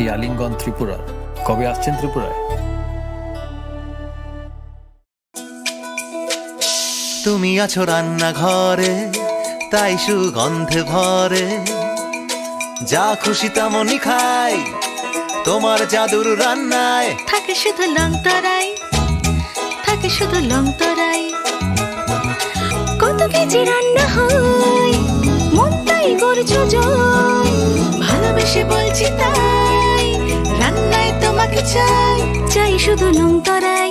এই আলিঙ্গন ত্রিপুরার। কবে আসছেন ত্রিপুরায়? তুমি আছো রান্নাঘরে, তাই সুগন্ধে ভরে, যা খুশি তেমনই খাই তোমার জাদুর রান্নায়। থাকে শুধু লং তরাই, থাকে শুধু লং তরাই। কত কেজি রান্না হয়, মনটাই করছো জয়। ভালোবেসে বলছি তাই, রান্নায় তোমাকে চাই, চাই শুধু লং তরাই,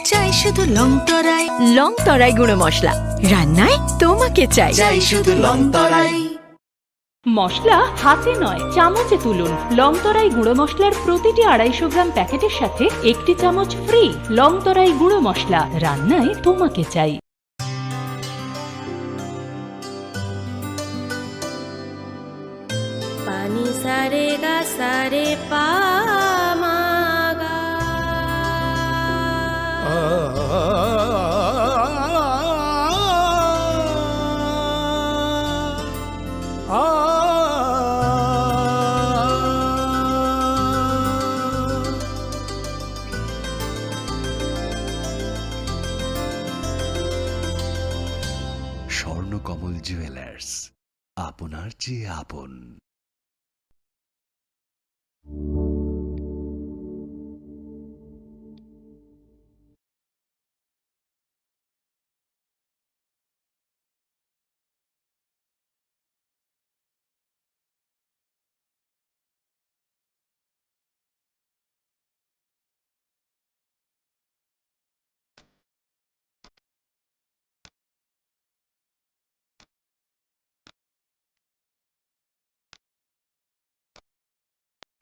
চাই শুধু লং তরাই। লং তরাই গুঁড়ো মশলা, রান্নায় তোমাকে চাই, চাই শুধু লং তরাই। মশলা হাতে নয় চামচে তুলুন। লংতরাই গুঁড়ো মশলার প্রতিটি 250 গ্রাম প্যাকেটের সাথে 1 চামচ ফ্রি। লংতরাই গুঁড়ো মশলা, রান্নায় তোমাকে চাই। পানি সারে গা সারে পা মা গা। স্বর্ণকমল জুয়েলার্স, আপনার চেয়ে আপন।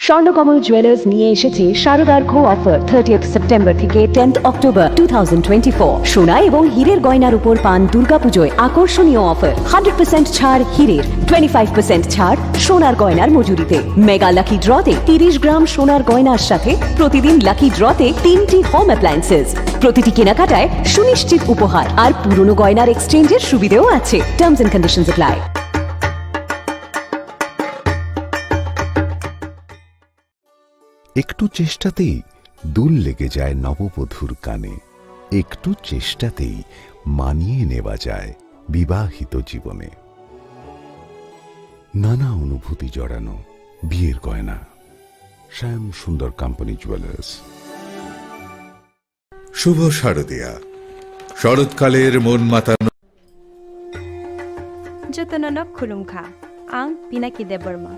স্বর্ণকমল জুয়েলার্স নিয়ে এসেছে শারদার কো অফার 30th সেপ্টেম্বর থেকে 10th অক্টোবর 2024। সোনা এবং হীরের গয়নার উপর পান দুর্গাপুজোয় আকর্ষণীয় অফার। 100% ছাড় হীরের, 25% ছাড় সোনার গয়নার মজুরিতে। মেগা লাকি ড্রতে 30 গ্রাম সোনার গয়নার সাথে প্রতিদিন লাকি ড্রতে 3টি হোম অ্যাপ্লায়েন্সেস। প্রতিটি কেনাকাটায় সুনিশ্চিত উপহার আর পুরনো গয়নার এক্সচেঞ্জের সুবিধেও আছে। Terms and conditions apply. একটু চেষ্টাতেই দুল লেগে যায় নববধূর কানে, একটু চেষ্টাতেই মানিয়ে নেওয়া যায় বিবাহিত জীবনে। নানা অনুভূতি জড়ানো বিয়ের গয়না। শ্যাম সুন্দর কোম্পানি জুয়েলার্স। শুভ শারদিয়া, শরৎকালের মন মাতানো। যতননক খুলুমখা আং পিনাকি দেববর্মা।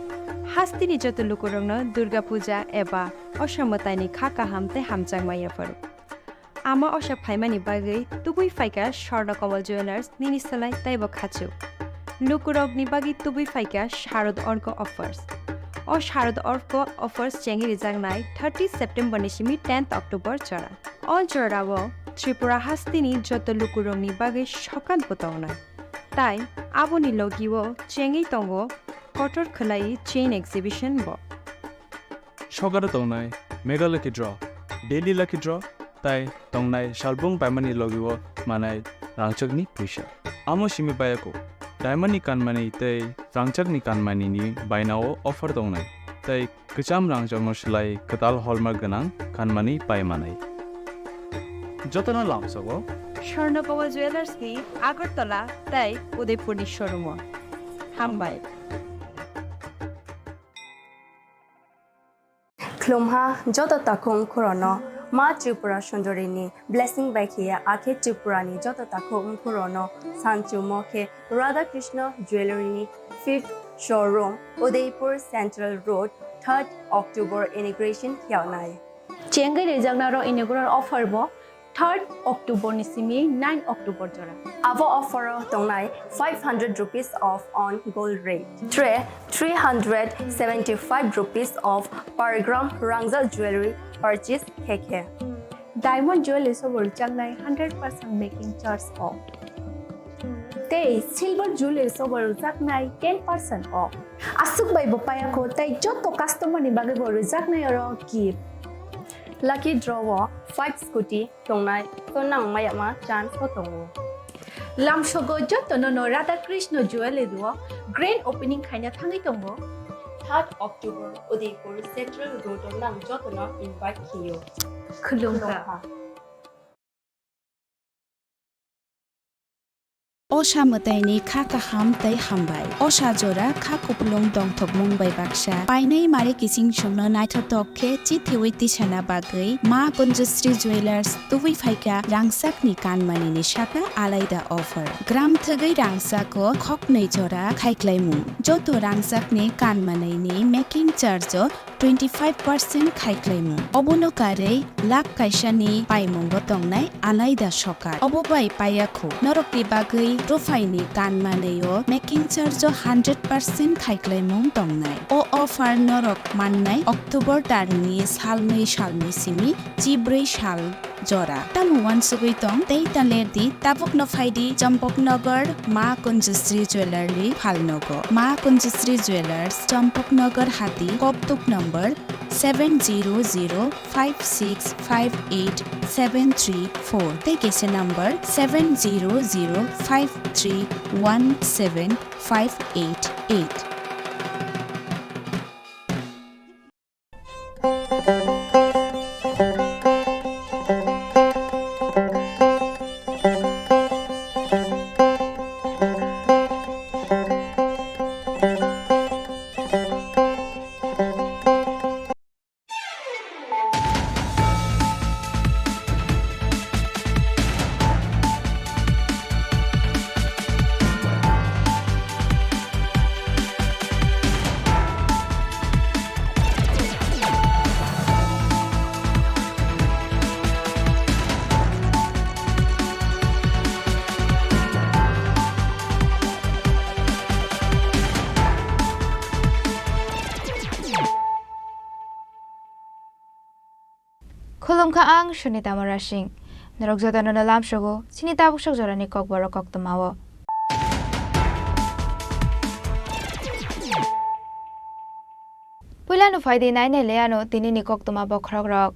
হাস্তিনি যত লুকুরংনো দুর্গা পূজা এবা অসমতাইনি খাকা হামতে হামচাংমাইয়াফোর। আমা অসা ফাইমানি বাগৈ তুবুই ফাইকা স্বর্ণকমল জুয়েলার্স নিনিসলাই তাইব খাচু। লুকুরগনি বাগি তুবুই ফাইকা শারদ অর্ক অফার্স। ও শারদ অর্ক অফার্স চেঙ্গি রিজাংনাই 30 সেপ্টেম্বর নিশিমি 10th অক্টোবর চড়া। অল চড়াও ত্রিপুরা হাস্তিনি যত লুকুরংনি বাগৈ সকাল বোতাওনাই। তাই আবনি লগিও চেঙ্গি তঙ্গ কটর খলাই চেইন এক্সিবিশন ব। সকালে তংনাই mega lucky draw, daily lucky draw, তাই তংনাই শালবং পাইমানি লগিব মানাই রাংচকনি পয়সা। আমো সিমি পায়াকো ডায়মন্ডনি কানমানি তাই রাংচকনি কানমানিनि বাইনাও অফার তংনাই। তাই কচাম রাংচকনো সেলাই কতাল হলমার্ক গোনাं কানমানি পাইমানাই। যতনা লামসগো স্বর্ণকমল জুয়েলার্স নি আগরতলা তাই উদয়পুরনি শোরুম হামবাই। ক্লুমহা যত তাকুম খুরনো মা ত্রিপুরা সুন্দরিনী ব্লেসিং বাইখিয়া আখে ত্রিপুরানি যত তাকুম খুরনো সানচু মখে Radhakrishna jewellery 5th showroom Udaipur central road 3rd October inauguration হিয়ানাই। চেঙ্গাই রেজাগনারো ইনিগুরার অফার ব 3rd অক্টোবর নিসিমি 9 অক্টোবর জরা। Our offer tonight 500 rupees off on gold rate. 375 rupees off per gram Rangzal jewelry purchase keke. Diamond jewelry sobor changnai 100% making charge off. Tay silver jewelry sobor changnai 10% off. Asuk bai bopaya ko tai joto customer ni bage bor changnai aro gift. Lucky draw 5 scooty tonight tonang mayama chance ko tongo. Lamsogo joto no Radha Krishna jewelry duo grand opening khaina thangai tongo. 3 October Udaipur Central Road nang jotona invite khiyo. Khulumkha. Osha mataini kha kaham tai hambai. Osha jora kha kupulong dongthok mumbai baksa. Painai mare kising shomno naithotok khe chithiwi tisana bagai Ma Kunjasri Jewelers tuwi phaika rangsak ni kanmani ni shaka alaida offer. Gram thagai rangsak ko khok nei jora khaiklaimu. Joto rangsak ni kanmanai ni making charge 25% khaiklaimu. Obono kare lak kaisa ni paimongo tongnai alaida sokar. Obobai payakho norokti bagai Profaini kanmaneyo making charge 100% khaiklaimung tongnai. O offer norok mannai October tarni salmei simi chibrei sal jora. Tamu wansugui tong tei talerdi tabuk nofaidi Champaknagar Ma Kunjasri Jewelry Phalnogo. Ma Kunjasri Jewelers Champaknagar Hati Koptuk number 70056587734. Take a number 70053175888. Khulumkha ang Shunita Marashing. Narokjata no nalam shogo. Sinita bushak jorani kok baro kok tumawo. Pula no faidi nai ne leano tini ni kok tuma bokhrok rok.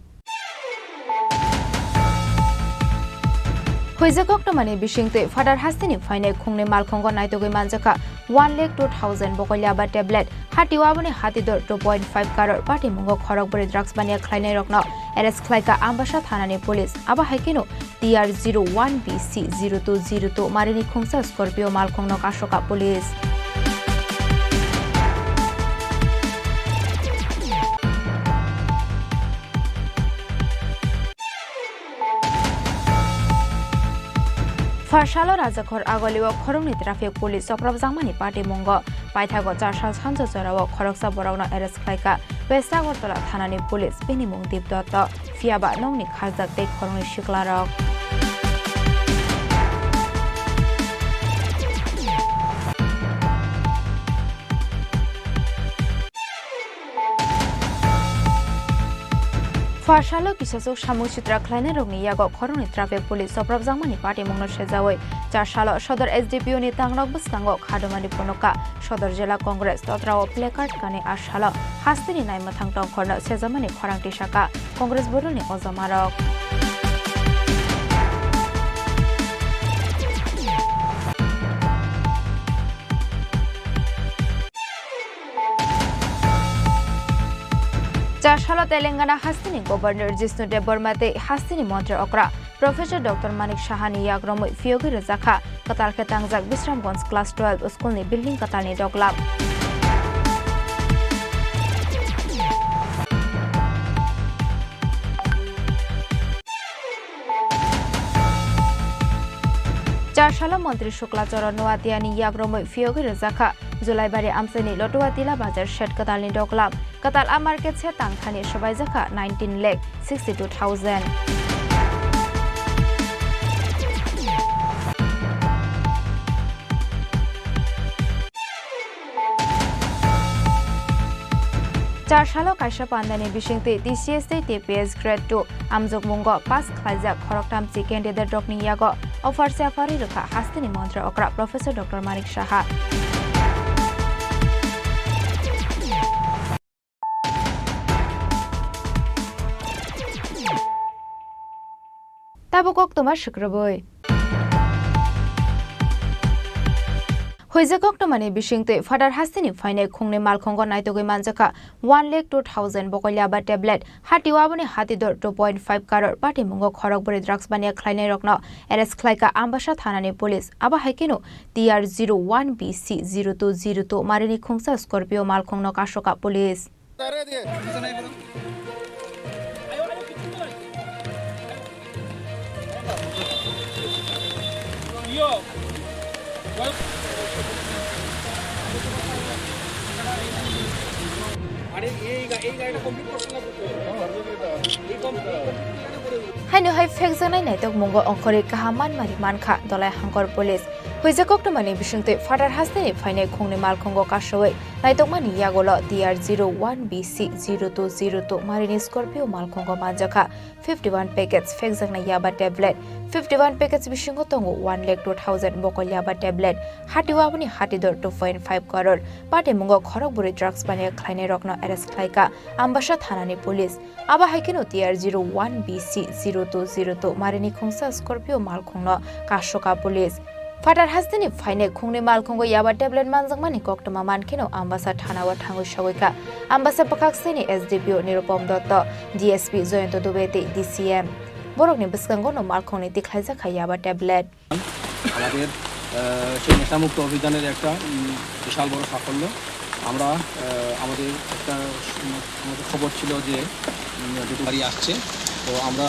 Huizakok to mani bishingte father hastini faine khungne malkhongo naitogoi manjaka 1,02,000 bokolya ba tablet hatiwa bani hatidor 2.5 crore party mungo khorokbori drugs bania khlainai rokno arrest khlaika ambasha thanani police aba haikino TR01BC0202 marini khungsa Scorpio malkhongno kashoka police. Farshalo Rajakhor Agoliwo Khorongni traffic police Soprabjangmani party mongo Paithago 4 sal sanjo jorawo Khoroksa borokno arrest khlaika West Agartala thanani police Binimung Dipdotto Fiaba nongni kharjak tei Khorongni shiklarok. Farshalo kisasok samung chitra khlaina rogni yago Khorongni traffic police Soprabjangmani party mongno sejawoi 4 salo Sodor SDPO ni tangrok bskango Khadomani Ponoka Sodor Jela Congress totrao placard kane ashalo hastini nai mathang tong khorno sejamani khorangti saka Congress boroni ojamarok. Charshalo Telangana Hastini Governor Jisnu Debormate Hastini Montre Okra Professor Dr. Manik Shahani Yagromo Fiogi Razakha Katal Ketangjak Bisramgons Class 12 School ni building Katalni Doglab. Charshalo Montri Shuklacharan Noatiani Yagromo Fiogi Razakha Julaibari Amsani Lotuatila Bazar Shed Katalni Doglab Katal A market se tangkhani Shobaijaka 19,62,000. Charshalo Kaisha Pandani Bishingte TCS TPS Grade 2 Amjok Mungo Pas Khlaijak Khoroktam Chi Candidate Rokni Yago Offer Safari Rukha Hastini Montre Okra Professor Dr. Manik Shaha. Tabukok Toma Shukraboi. Huizakok to mani bishingte Fadar Hastini Fine Kungni Malkongo Naitogi Manjaka 1,02,000 Bokolyaba tablet Hatiwabani Hatidor 2.5 crore Party Mungo Khorokburi drugs bania Kleine Rokno Eres Klaika Ambasha Thanani Police Aba Haikino TR01BC0202 Marini Kungsa Scorpio Malkongno Kashoka Police Haino hai fek janai naitok mungo ongkori kahaman mari mankha dolai hangkor police Huizakok to mani bishungte Fadar Hastini Fine Kungni Malkongo Kashowai naitok mani Yagolo TR01BC0202 Marini Scorpio Malkongo Manjaka 51 packets fek janai yaba tablet 51 packets bishingo tongo 1,02,000 bokol yaba tablet hatiwabani hatidor 2.5 crore pate mungo khorokburi drugs bania Kleine Rokno arrest khlaika Ambasha Thanani Police aba haikino TR01BC0202 Marini Khungsa Scorpio Malkhungno Kashoka Police Fadar Hastini Fine Kungni Malkongo yaba tablet manjangmani koktoma mankino Ambasa Thanawa Thangu Shagoika Ambasa Pakaksini SDPO Nirupom Dotto DSP Joyento Dubeti DCM Borokni Biskangono Malkoni Tikhaisa Khayaba tablet আমাদের সেই নেশামুক্ত অভিযানের একটা বিশাল বড় সাফল্য আমরা আমাদের একটা খবর ছিল যে দুটো গাড়ি আসছে তো আমরা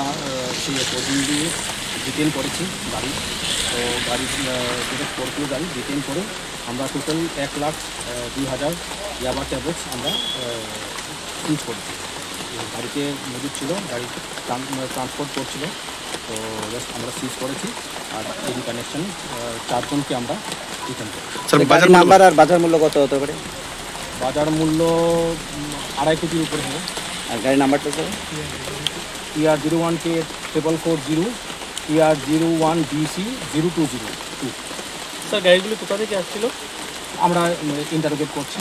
সেই অভিযান দিয়ে ডিটেন করেছি গাড়ি তো গাড়ি যেটা স্করপিও গাড়ি ডিটেন করে আমরা টোটাল 1,02,000 ইয়াবা ট্যাবলেটস আমরা সিজ করেছি গাড়িতে মজুদ ছিল গাড়ি ট্রান্সপোর্ট করছিল তো জাস্ট আমরা সিজ করেছি আর এই কানেকশন 4 জনকে আমরা রিটার্ন করি বাজার নাম্বার আর বাজার মূল্য কত হতে পারে বাজার মূল্য 2.5 কোটির উপরে হবে আর গাড়ির নাম্বারটা স্যার TR01K 4440 TR01BC0202 স্যার গাড়িগুলো কোথা থেকে আসছিল আমরা ইন্টারোগেট করছি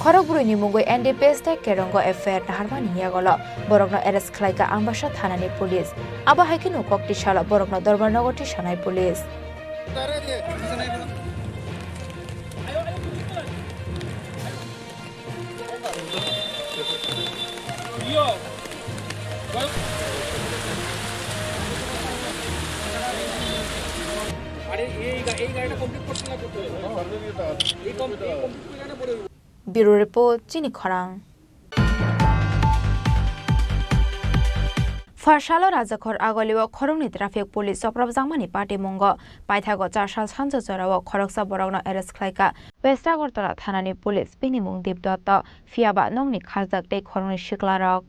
Khorokburi ni mungoi NDPS te Kerongo FIR naharmani yagolo borokno arrest khlaika Ambasha Thanani Police aba haikino kokti shala borokno Dorbarnogoti Shanai Police Bureau Report Chini Khorang Farshalo Rajakhor Agoliwa Khorongni Traffic Police Soprab Jangmani Party Mungo Paithago 4 sal Sanjo Jorawo Khoroksa Borokno arrest khlaika West Agartala Thanani Police Pinimung Deep Dotto Fiaba Nongni Khaljak Tei Khorongni Shiklarok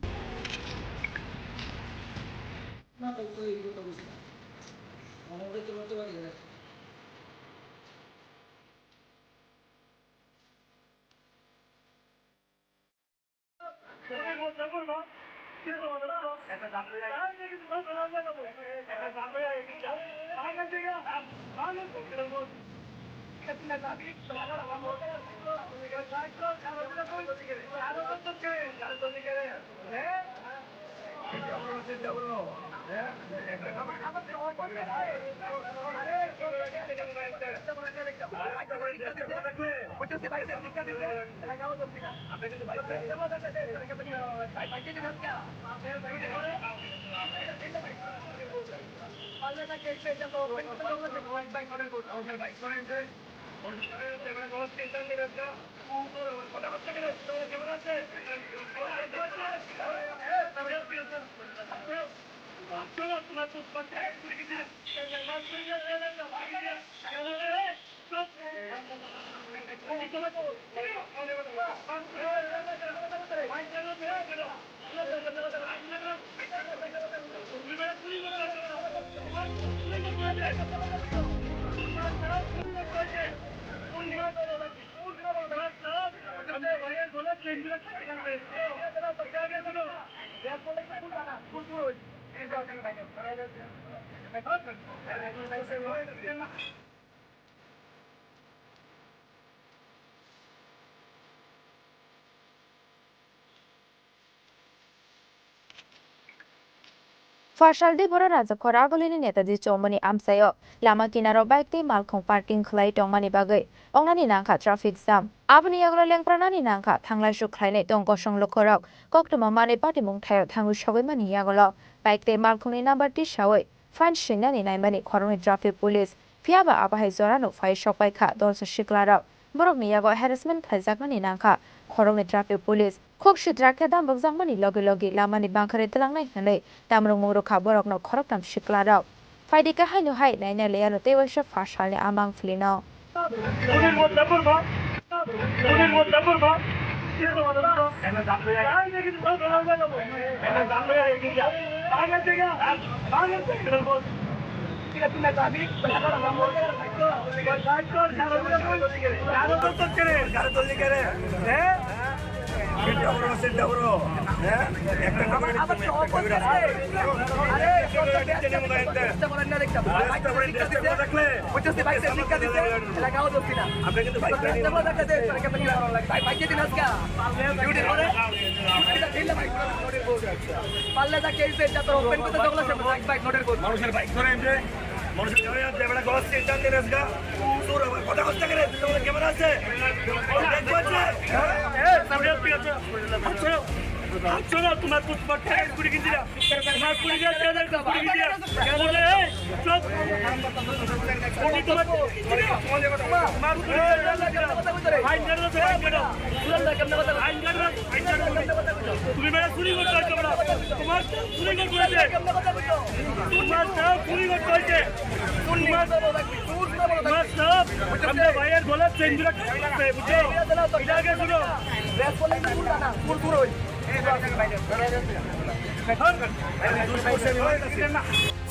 Farsaldi bora raja khora golini netaji chomani amsayo lama kinaro bike te malkhong parking khlai tongmani bagai ongnani nangkha traffic jam abni yaglo lengpranani nangkha thanglai su khlainai tongko songlokkorok koktoma mane patimung thayo thangu sogoi mani yagolo bike te malkhongni number ti sawai fine shinani naimani khoroni traffic police phiaba abahai jorano phai sokpai kha dolsa shiklarok borokni yago harassment khaijakmani nangkha khoroni traffic police Khok shitrakya dam bagjangmani logi lamani bangkhare telangnai hanai tamrong mongro kha borokno khoroktam shiklarok faidika haino hai naina leyano tewasha farsalni amang flino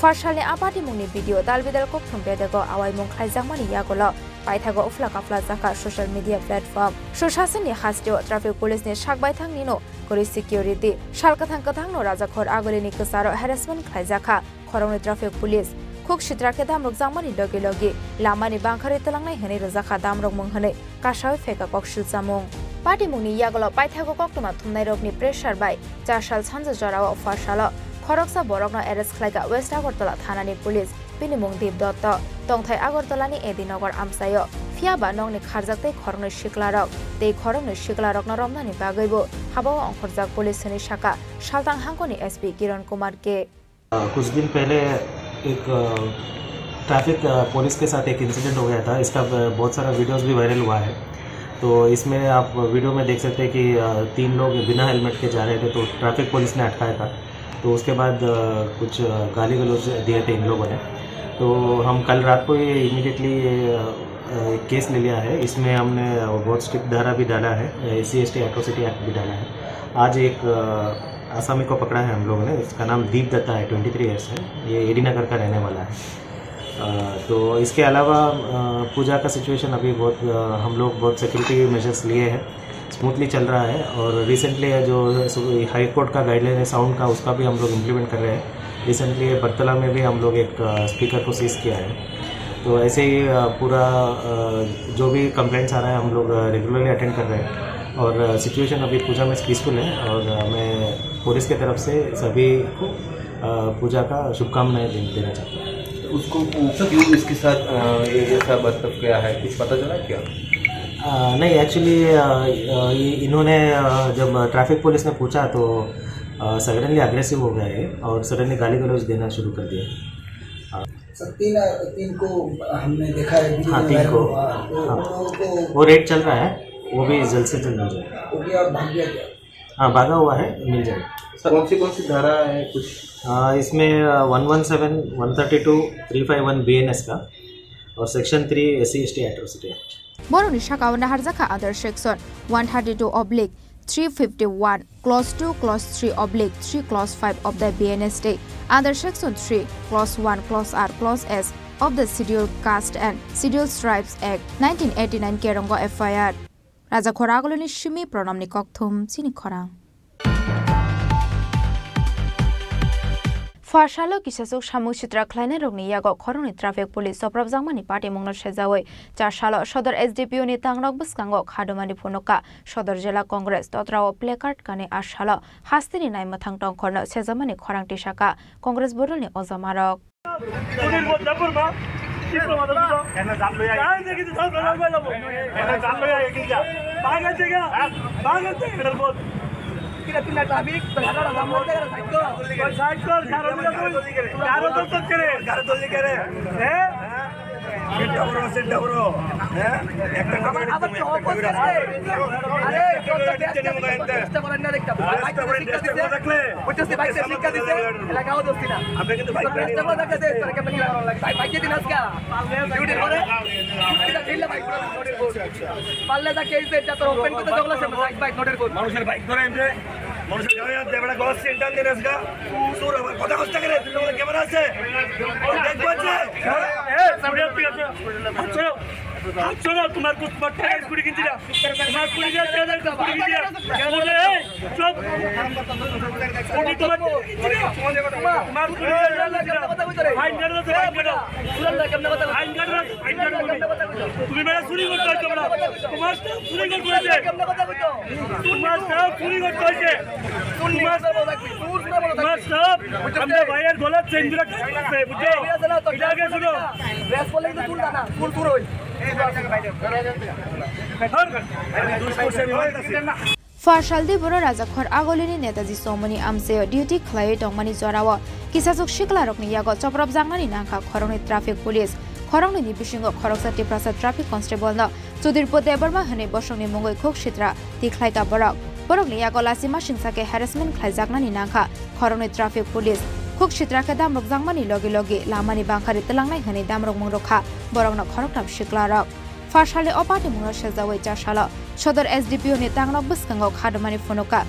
Farsalni apati mungni video dalbidal kok thumpedego awai mung khaijangmani yagolo paithago ufla kapla jaka social media platform sushasani hastio traffic police ni sakbai thangnino kori security salkathang kathangno rajakhor agolini kusaro harassment khaijaka khorongni traffic police khok shitrakhe damrok jangmani logi lamani bangkhare telangnai hene rajaka damrok mung hane kashawi feka kokshil samung Party mungni yagolo paithago koktoma thumnai rokni pressure bai 4 sal chanja jorao farsalo Khoroksa borokno arrest khlaiga West Agartala thanani police pinimung Deep Dotto tongthai Agartalani Edinagar amsayo phiaba nongni kharjaktei khorongni shiklarok tei khorongni shiklarokno romnani bagaibo habawa ongkhorjak police ni shaka Shaltang Hangkoni SP Kiran Kumar के कुछ दिन पहले एक traffic police के साथ एक incident हो गया था इसका बहुत सारा वीडियोस भी वायरल हुआ है तो इसमें आप वीडियो में देख सकते हैं कि 3 लोग बिना हेलमेट के जा रहे थे तो ट्रैफिक पुलिस ने अटकाया था तो उसके बाद कुछ गाली गलौज दिए थे इन लोगों ने तो हम कल रात को ये इमीडिएटली केस ले लिया है इसमें हमने बहुत स्ट्रिक्ट धारा भी डाला है SC/ST एट्रोसिटी एक्ट भी डाला है आज एक आसामी को पकड़ा है हम लोगों ने इसका नाम दीप दत्ता है 23 ईयर्स है ये एडीनगर का रहने वाला है तो इसके अलावा पूजा का सिचुएशन अभी बहुत हम लोग बहुत सिक्योरिटी मेजर्स लिए हैं स्मूथली चल रहा है और रिसेंटली जो हाई कोर्ट का गाइडलाइन है साउंड का उसका भी हम लोग इम्प्लीमेंट कर रहे हैं रिसेंटली बरतला में भी हम लोग एक स्पीकर को सीज किया है तो ऐसे ही पूरा जो भी कंप्लेंट्स आ रहा है हम लोग रेगुलरली अटेंड कर रहे हैं और सिचुएशन अभी पूजा में पीसफुल है और मैं पुलिस की तरफ से सभी को पूजा का शुभकामनाएं देना चाहता हूँ उसको क्यों इसके साथ ये सब बर्ताव किया है कुछ पता चला क्या नहीं एक्चुअली इन्होंने जब ट्रैफिक पुलिस ने पूछा तो सडनली अग्रेसिव हो गए और सडनली गाली गलौज देना शुरू कर दिया तीन को हमने देखा है हाँ 3 को वो रेट चल रहा है वो भी जल्द से जल्द मिल जाएगा हाँ भागा हुआ है मिल जाएगा कौन सी धारा है कुछ इसमें 117, 132, 351 BNS का और section 3 SC/ST atrocity act Boroni shakawana harjaka other section 132/351 clause 2 clause 3/3 clause 5 of the BNS under section 3 clause 1 clause R clause S of the Scheduled Caste and Scheduled Tribes Act 1989 Kerongo FIR Raja Khoragoloni Shimi Pronamni Kokthum Chini Khorang Farshalo kisasuk samuk chitra khlaina rogni yago khoroni traffic police soprab jangmani party mungno sejawoi 4 salo sodor SDPO ni tangrok buskango khadomani phonoka sodor jela congress totrao placard kane ashalo hastini nai mathang tong khorno sejamani khorang tisaka congress borolni ozamarok তোমার কুড়ি কিনছি না তোমার তুমি মেলা চুরি করতে হয়েছে তোমার চুরি করতে হয়েছে তোমার সব চুরি করতে হয়েছে তোমার সব আমরা ভাইয়ের গলার চেন দিয়ে বুঝছো এটাকে শুনো Farsaldi boro rajakhor agolini netaji somoni amse duty khlai tongmani jorawa kisasuk shiklarokni yago choprab jangnani nangkha khorongni traffic police khorongni ni bisingo khoroksati prasad traffic constable na chudirpo debarma hane bosongni mongoi khok shitra tikhlai ka borokni yago lasima singsake harassment khlai jagnani nangkha khorongni traffic police khok shitra ka damrok jangmani logi logi lamani bangkhari telangnai hane damrok mongrokha borokno khoroktam shiklarok Farshale opati mungno sejawoi 4 salo sodor SDPO ni tangrok buskango khadomani phonoka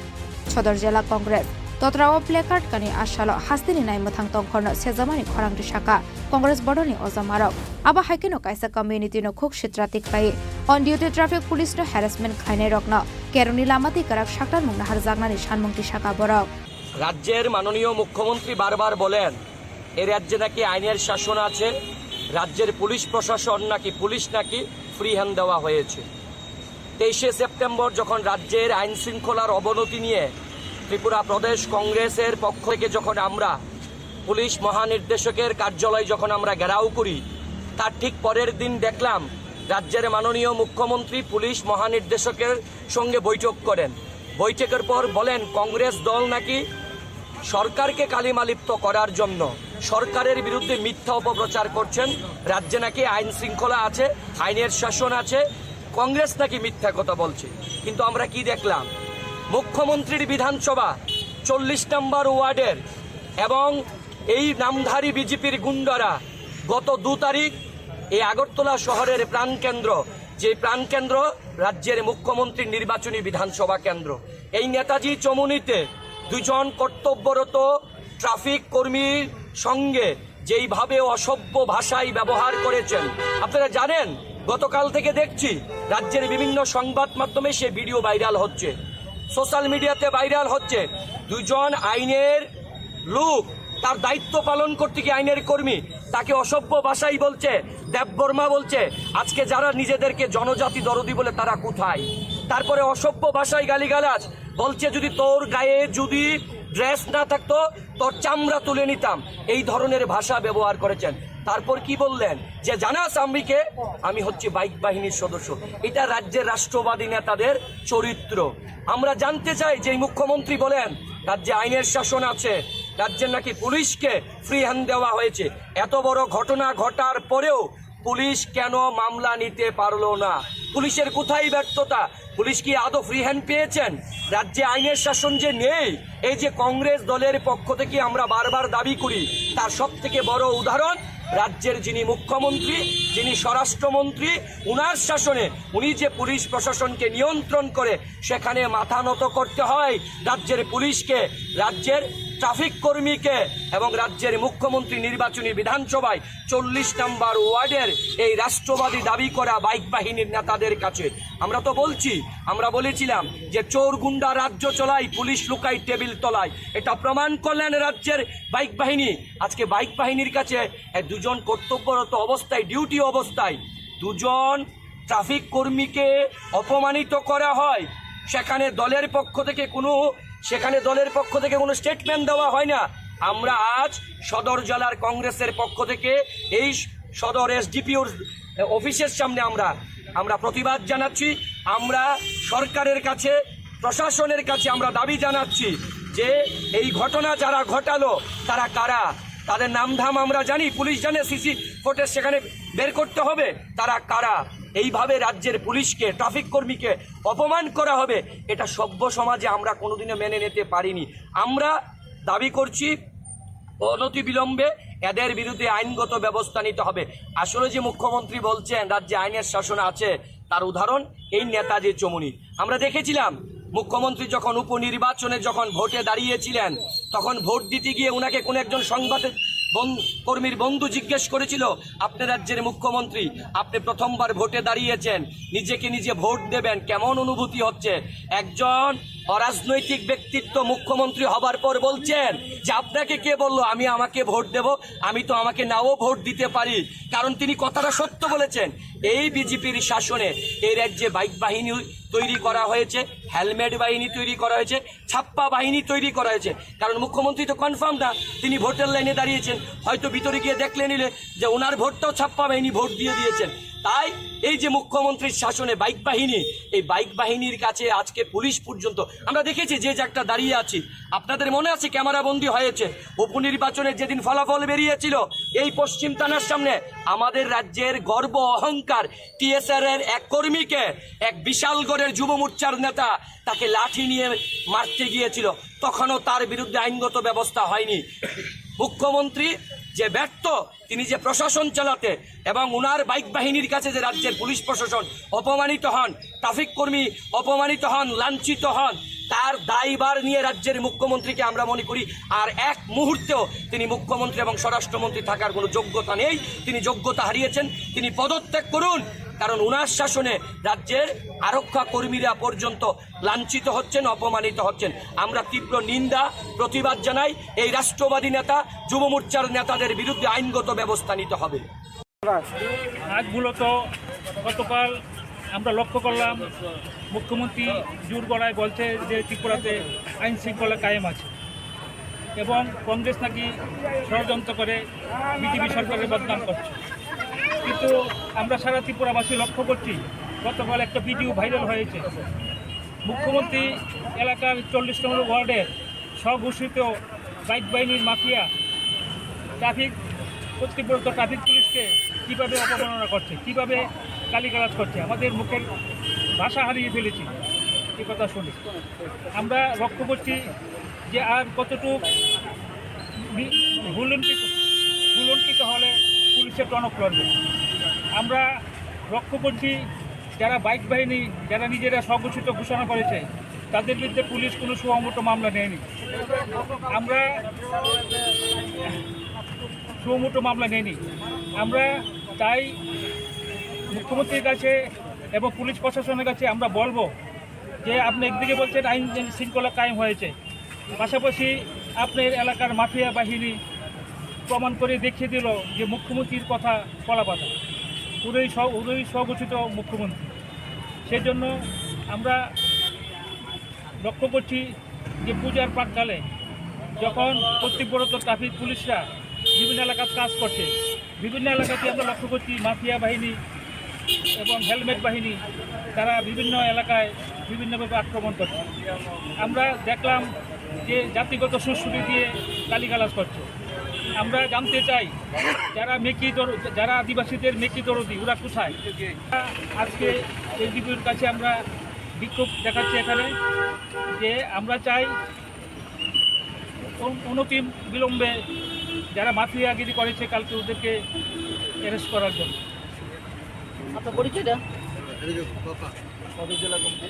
sodor jela congress totrao placard kani ashalo hastini nai mathang tongkhorno sejamani khorang tisaka congress bodoni ozamarok aba haikino kaisa community no khok shitra tiklai on duty traffic police no harassment khaine rokno keroni lamati karak shaktar mungna har jagnani shanmung tisaka borok রাজ্যের মাননীয় মুখ্যমন্ত্রী বারবার বলেন এই রাজ্যে নাকি আইনের শাসন আছে রাজ্যের পুলিশ প্রশাসন নাকি পুলিশ নাকি ফ্রি হ্যান্ড দেওয়া হয়েছে 23 সেপ্টেম্বর যখন রাজ্যের আইন শৃঙ্খলার অবনতি নিয়ে ত্রিপুরা প্রদেশ কংগ্রেসের পক্ষ থেকে যখন আমরা পুলিশ মহানির্দেশকের কার্যালয় যখন আমরা ঘেরাও করি তার ঠিক পরের দিন দেখলাম রাজ্যের মাননীয় মুখ্যমন্ত্রী পুলিশ মহানির্দেশকের সঙ্গে বৈঠক করেন বৈঠকের পর বলেন কংগ্রেস দল নাকি সরকারকে কালিমালিপ্ত করার জন্য সরকারের বিরুদ্ধে মিথ্যা অপপ্রচার করছেন রাজ্যে নাকি আইন শৃঙ্খলা আছে আইনের শাসন আছে কংগ্রেস নাকি মিথ্যা কথা বলছে কিন্তু আমরা কি দেখলাম মুখ্যমন্ত্রীর বিধানসভা 40 নম্বর ওয়ার্ডের এবং এই নামধারী বিজেপির গুন্ডারা গত 2 তারিখ এই আগরতলা শহরের প্রাণকেন্দ্র যে প্রাণকেন্দ্র রাজ্যের মুখ্যমন্ত্রীর নির্বাচনী বিধানসভা কেন্দ্র এই নেতাজি চমুনিতে দুজন কর্তব্যরত ট্রাফিক কর্মীর সঙ্গে যেইভাবে অসভ্য ভাষায় ব্যবহার করেছেন আপনারা জানেন গতকাল থেকে দেখছি রাজ্যের বিভিন্ন সংবাদ মাধ্যমে সে ভিডিও ভাইরাল হচ্ছে সোশ্যাল মিডিয়াতে ভাইরাল হচ্ছে দুজন আইনের লোক তার দায়িত্ব পালন করতে গিয়ে আইনের কর্মী তাকে অসভ্য ভাষাই বলছে দেববর্মা বলছে আজকে যারা নিজেদেরকে জনজাতি দরদি বলে তারা কোথায় তারপরে অসভ্য ভাষায় গালিগালাজ বলছে যদি তোর গায়ে যদি ড্রেস না থাকতো তোর চামড়া তুলে নিতাম এই ধরনের ভাষা ব্যবহার করেছেন তারপর কি বললেন যে জানাস আমিকে আমি হচ্ছে বাইক বাহিনীর সদস্য এটা রাজ্যের রাষ্ট্রবাদী নেতাদের চরিত্র আমরা জানতে চাই যে মুখ্যমন্ত্রী বলেন রাজ্যে আইনের শাসন আছে রাজ্যের নাকি পুলিশকে ফ্রি হ্যান্ড দেওয়া হয়েছে এত বড় ঘটনা ঘটার পরেও পুলিশ কেন মামলা নিতে পারলো না পুলিশের কোথায় ব্যর্থতা পুলিশ কি আদৌ ফ্রি হ্যান্ড পেয়েছেন রাজ্যে আইনের শাসন যে নেই এই যে কংগ্রেস দলের পক্ষ থেকে আমরা বারবার দাবি করি তার সবথেকে বড় উদাহরণ রাজ্যের যিনি মুখ্যমন্ত্রী যিনি স্বরাষ্ট্রমন্ত্রী উনার শাসনে উনি যে পুলিশ প্রশাসনকে নিয়ন্ত্রণ করে সেখানে মাথা নত করতে হয় রাজ্যের পুলিশকে রাজ্যের ট্রাফিক কর্মীকে এবং রাজ্যের মুখ্যমন্ত্রী নির্বাচনী বিধানসভায় 40 নম্বর ওয়ার্ডের এই রাষ্ট্রবাদী দাবি করা বাইক বাহিনীর নেতাদের কাছে আমরা তো বলছি, আমরা বলেছিলাম যে চোর গুন্ডা রাজ্য চলায়, পুলিশ লুকায় টেবিল তলায়। এটা প্রমাণ করলেন রাজ্যের বাইক বাহিনী। আজকে বাইক বাহিনীর কাছে দুজন কর্তব্যরত অবস্থায়, ডিউটি অবস্থায় দুজন ট্রাফিক কর্মীকে অপমানিত করা হয়, সেখানে দলের পক্ষ থেকে কোনো স্টেটমেন্ট দেওয়া হয় না। আমরা আজ সদর জেলার কংগ্রেসের পক্ষ থেকে এই সদর এসডিপিওর অফিসের সামনে আমরা প্রতিবাদ জানাচ্ছি। আমরা সরকারের কাছে, প্রশাসনের কাছে আমরা দাবি জানাচ্ছি যে এই ঘটনা যারা ঘটালো তারা কারা, তাদের নামধাম আমরা জানি, পুলিশ জানে, সিসি ফুটেজ সেখানে বের করতে হবে, তারা কারা। এইভাবে রাজ্যের পুলিশকে, ট্রাফিক কর্মীকে অপমান করা হবে, এটা সভ্য সমাজে আমরা কোনোদিনও মেনে নিতে পারিনি। আমরা দাবি করছি অনতিবিলম্বে এদের বিরুদ্ধে আইনগত ব্যবস্থা নিতে হবে। আসলে যে মুখ্যমন্ত্রী বলছেন রাজ্যে আইনের শাসন আছে, তার উদাহরণ এই নেতাজি চমুনি। আমরা দেখেছিলাম মুখ্যমন্ত্রী যখন উপনির্বাচনে যখন ভোটে দাঁড়িয়েছিলেন, তখন ভোট দিতে গিয়ে ওনাকে কোনো একজন সংবাদ কর্মীর বন্ধু জিজ্ঞেস করেছিল, আপনি রাজ্যের মুখ্যমন্ত্রী, আপনি প্রথমবার ভোটে দাঁড়িয়েছেন, নিজেকে নিজে ভোট দেবেন, কেমন অনুভূতি হচ্ছে? একজন অরাজনৈতিক ব্যক্তিত্ব মুখ্যমন্ত্রী হবার পর বলছেন যে আপনাকে কে বললো আমি আমাকে ভোট দেব? আমি তো আমাকে নাও ভোট দিতে পারি। কারণ তিনি কথাটা সত্য বলেছেন। এই বিজেপির শাসনে এই রাজ্যে বাইক বাহিনী তৈরি করা হয়েছে, হেলমেট বাহিনী তৈরি করা হয়েছে, ছাপ্পা বাহিনী তৈরি করা হয়েছে। কারণ মুখ্যমন্ত্রী তো কনফার্ম না, তিনি ভোটের লাইনে দাঁড়িয়েছেন, হয়তো ভিতরে গিয়ে দেখলে নিলে যে ওনার ভোটটাও ছাপ্পা বাহিনী ভোট দিয়ে দিয়েছেন। তাই এই যে মুখ্যমন্ত্রীর শাসনে বাইক বাহিনী, এই বাইক বাহিনীর কাছে আজকে পুলিশ পর্যন্ত আমরা দেখেছি যে একটা দাঁড়িয়ে আছি, আপনাদের মনে আছে ক্যামেরাবন্দি হয়েছে উপনির্বাচনের যেদিন ফলাফল বেরিয়েছিল, এই পশ্চিম থানার সামনে আমাদের রাজ্যের গর্ব অহংকার টিএসআর এর এক কর্মীকে এক বিশালগড়ের যুব মোর্চার নেতা তাকে লাঠি নিয়ে মারতে গিয়েছিল, তখনও তার বিরুদ্ধে আইনগত ব্যবস্থা হয়নি। মুখ্যমন্ত্রী যে ব্যর্থ, তিনি যে প্রশাসন চালাতে এবং উনার বাইক বাহিনীর কাছে যে রাজ্যের পুলিশ প্রশাসন অপমানিত হন, ট্রাফিক কর্মী অপমানিত হন, লাঞ্ছিত হন, তার দায়ভার নিয়ে রাজ্যের মুখ্যমন্ত্রীকে আমরা মনে করি আর এক মুহূর্তেও তিনি মুখ্যমন্ত্রী এবং স্বরাষ্ট্রমন্ত্রী থাকার কোনো যোগ্যতা নেই। তিনি যোগ্যতা হারিয়েছেন, তিনি পদত্যাগ করুন। কারণ উনার শাসনে রাজ্যের আরক্ষা কর্মীরা পর্যন্ত লাঞ্ছিত হচ্ছেন, অপমানিত হচ্ছেন। আমরা তীব্র নিন্দা, প্রতিবাদ জানাই। এই রাষ্ট্রবাদী নেতা, যুব মোর্চার নেতাদের বিরুদ্ধে আইনগত ব্যবস্থা নিতে হবে। আজ মূলত গতকাল আমরা লক্ষ্য করলাম মুখ্যমন্ত্রী জোর গলায় বলছে যে ত্রিপুরাতে আইন শৃঙ্খলা কায়েম আছে এবং কংগ্রেস নাকি ষড়যন্ত্র করে বিজেপি সরকারের বদনাম করছে। কিন্তু আমরা সারা ত্রিপুরাবাসী লক্ষ্য করছি, গতকাল একটা ভিডিও ভাইরাল হয়েছে, মুখ্যমন্ত্রী এলাকার 40 নম্বর ওয়ার্ডের স্বঘোষিত বাইক বাহিনীর মাফিয়া কর্তৃপক্ষ ট্রাফিক পুলিশকে কীভাবে অপমাননা করছে, কীভাবে গালিগালাজ করছে। আমাদের মুখের ভাষা হারিয়ে ফেলেছি এই কথা শুনে। আমরা লক্ষ্য করছি যে আর কতটুকু ভুলণ্ঠিত হলে পুলিশের টনক লড়বে। আমরা লক্ষ্য করছি যারা বাইক বাহিনী, যারা নিজেরা স্বঘোষিত ঘোষণা করেছে, তাদের বিরুদ্ধে পুলিশ কোনো সুমোটো মামলা নেয়নি। আমরা তাই মুখ্যমন্ত্রীর কাছে এবং পুলিশ প্রশাসনের কাছে আমরা বলবো যে আপনি একদিকে বলছেন আইন শৃঙ্খলা কায়েম হয়েছে, পাশাপাশি আপনার এলাকার মাফিয়া বাহিনী প্রমাণ করে দেখিয়ে দিল যে মুখ্যমন্ত্রীর কথা কলাপাতা, উনি স্বঘোষিত মুখ্যমন্ত্রী। সেই জন্য আমরা লক্ষ্য করছি যে পূজার প্রাককালে যখন কর্তৃপক্ষ ট্রাফিক পুলিশরা বিভিন্ন এলাকায় কাজ করছে, বিভিন্ন এলাকাতে আমরা লক্ষ্য করছি মাফিয়া বাহিনী এবং হেলমেট বাহিনী তারা বিভিন্ন এলাকায় বিভিন্নভাবে আক্রমণ করছে। আমরা দেখলাম যে জাতিগত সুশ্রুতি দিয়ে গালিগালাজ করছে। আমরা জানতে চাই যারা আদিবাসীদের মেকি দরদি ওরা কোথায়? আজকে এসডিপিওর কাছে আমরা বিক্ষোভ দেখাচ্ছি এখানে যে আমরা চাই অনতিম বিলম্বে যারা মাফিয়াগিরি করেছে কালকে ওদেরকে অ্যারেস্ট করার জন্য। আপনার পরিচয়টা? সদর জেলা committee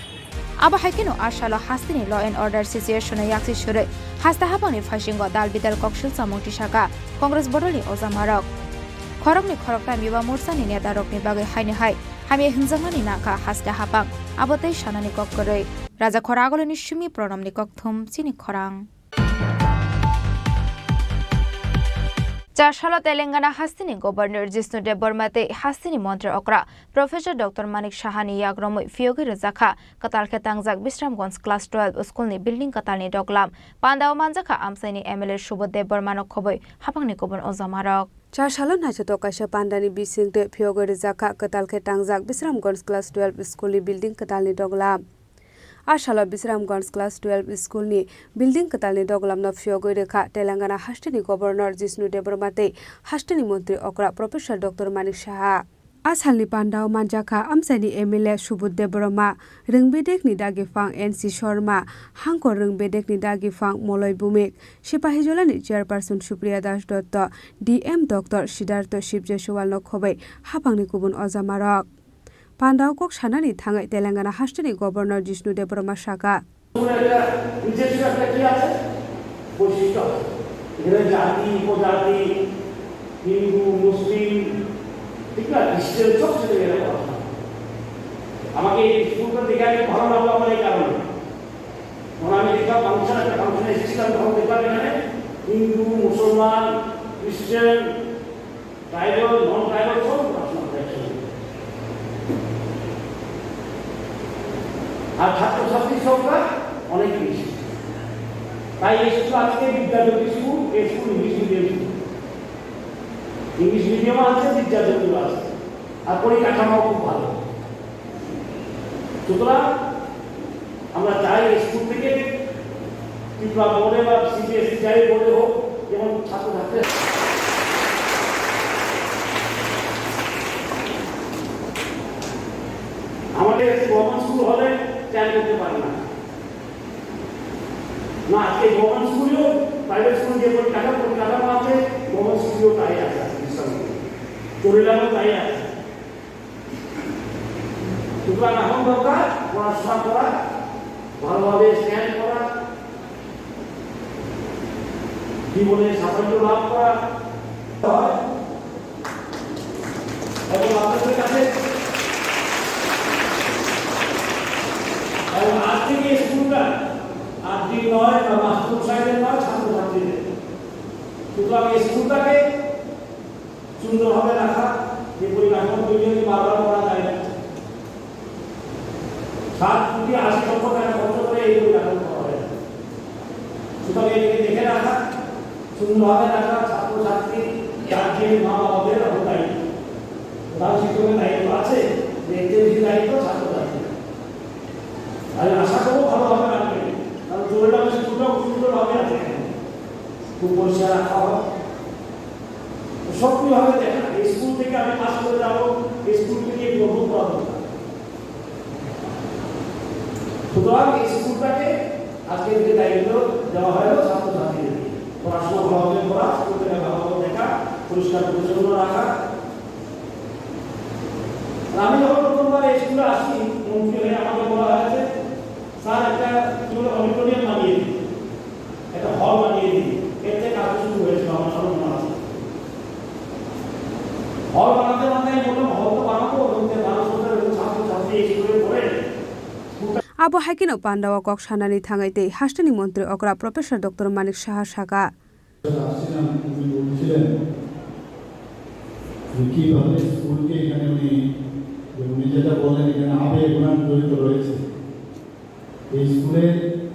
aba haikino ashalo hastini law and order situation yaksi shure hasta habani fashingo dal bidal kokshil samungti shaka congress bodoli ozamarok khorokni khorokta miwa morsani nedarokni bagai haini hai hami hinjamani naka hasta habang abotei shanani kokkoroi raja khoragoloni shumi pronamni kokthum chini khorang চারশালা তেলেঙ্গানা হাস্তিনি governor Jishnu দেববর্মাতে হাস্তিনি মন্ত্রী অকরা professor doctor Manik সাহানি ইয়াগ্রমই ফিয়োগি রজাখা কাতালকে তাংজাক বিশ্রামগঞ্জ ক্লাস 12 স্কুলনি বিল্ডিং কাতালনি ডগলাম পান্দাও মানজাখা আমসাইনি এমএলএ সুবোধ দেববর্মানক খবই হাপাংনি কবন অজামারক চারশালা নাচতো কাইসা পান্দানি বিসিংতে ফিয়োগি রজাখা কাতালকে তাংজাক বিশ্রামগঞ্জ ক্লাস 12 স্কুলনি বিল্ডিং কাতালনি ডগলাম आशाला बिश्रामगंज क्लास 12 स्कूलनि बिल्डिंग कतालनि दगलामना फियोगै रेखा तेलंगाना हास्टेनि गवर्नर जिष्णु देबबर्माते हास्टेनि मंत्री अकरा प्रोफेसर डक्टर मानिक साहा आसालनि पान्डाव मानजाखा आमसाइनि एमएलए सुबोध देबबर्मा रोंबेदेकनि दागिफां एनसी शर्मा हांकर रोंबेदेकनि दागिफां मलय बुमिक सिपाहीजलानि chairperson Supriya Das Dutta DM doctor Siddharth शिवजे सवालनो खबै हापांनि गुबुन अजामारक पांडाव कक सानानि थाङै तेलंगाना हास्टेनि गवर्नर जिष्णु देबबर्मा शाखा জাতি উপজাতি হিন্দু মুসলিম ঠিক না খ্রিস্টান সব চলে গেল আমাকে এই স্কুলটা দেখে আগে ভালো লাগলো আমার এই কারণে আমি দেখলাম একটা ফাংশন এসেছিলাম তখন দেখলাম এখানে হিন্দু মুসলমান খ্রিস্টান ট্রাইবাল নন ট্রাইবাল সব আর ছাত্রছাত্রী সংখ্যা অনেক বেশি তাই এই স্কুল আজকে বিদ্যাজ্যোতি স্কুল এই school English medium school English medium আছে বিদ্যাজ্যোতি আছে আর পরিকাঠামো খুব ভালো সুতরাং আমরা চাই এই স্কুল থেকে কিংবা বোর্ডে বা সিবিএসই যাই বোর্ডে হোক যেমন ছাত্রছাত্রী আমাদের গভর্নমেন্ট স্কুল হলে চাই করতে পারে না না আজকে গভর্নমেন্ট স্কুলেও প্রাইভেট স্কুল যে পরিকাঠামো আছে গভর্নমেন্ট স্কুলেও তাই আছে চরিলামও তাই আছে সুতরাং এখন দরকার পড়াশোনা করা ভালোভাবে স্ট্যান্ড করা জীবনে সাফল্য লাভ করা এবং আপনাদের কাছে এবং আজ থেকে স্কুলটা আর্থিক নয় বা মাস্টার সাহেবের নয় ছাত্রছাত্রীদের সুতরাং এই স্কুলটাকে সুন্দরভাবে রাখা যে পরিকাঠামো তৈরি বারবার করা যায় না 7 কোটি 80 লক্ষ টাকা খরচ করে এই পরিকাঠামো করা হয় সুতরাং এটাকে দেখে রাখা সুন্দরভাবে রাখা ছাত্রছাত্রী গার্জিয়ান মা বাবাদের দায়িত্ব প্রধান শিক্ষকের দায়িত্ব আছে যে এর বেশি দায়িত্ব ছাত্রছাত্রী আমি আশা করবো ভালোভাবে রাখবে কারণ চরিলাম স্কুলটাও সুন্দরভাবে আছে খুব পরিষ্কার রাখা হয় সক্রিয়ভাবে দেখা এই স্কুল থেকে আমি পাস করে যাবো এই স্কুল থেকে গ্রহণ করা দরকার সুতরাং এই স্কুলটাকে আজকে যে দায়িত্ব দেওয়া হলো ছাত্রছাত্রীদের পড়াশোনা ভালোভাবে করা স্কুলটাকে ভালোভাবে দেখা পরিষ্কার পরিচ্ছন্ন রাখা আমি যখন প্রথমবার এই স্কুলে আসি মন্ত্রী হয়ে আমাকে বলা হয়েছে স্যার একটা অডিটোরিয়াম বানিয়ে দিই একটা হল বানিয়ে দিই এর থেকে কাজ শুরু হয়েছিল আমার সব মনে আছে হল বানাতে বানাতে বললাম হল তো বানাবো মানুষ ছাত্রছাত্রী এই স্কুলে পড়ে आबो हाइकिनो पांडावा कक सानानि थाङैते हास्टेनि मन्त्री अकरा प्रोफेसर डक्टर मानिक साहा शाखा কিভাবে স্কুলকে এখানে উনি যেটা বলেন এখানে আবেগ গুণান জড়িত রয়েছে এই স্কুলে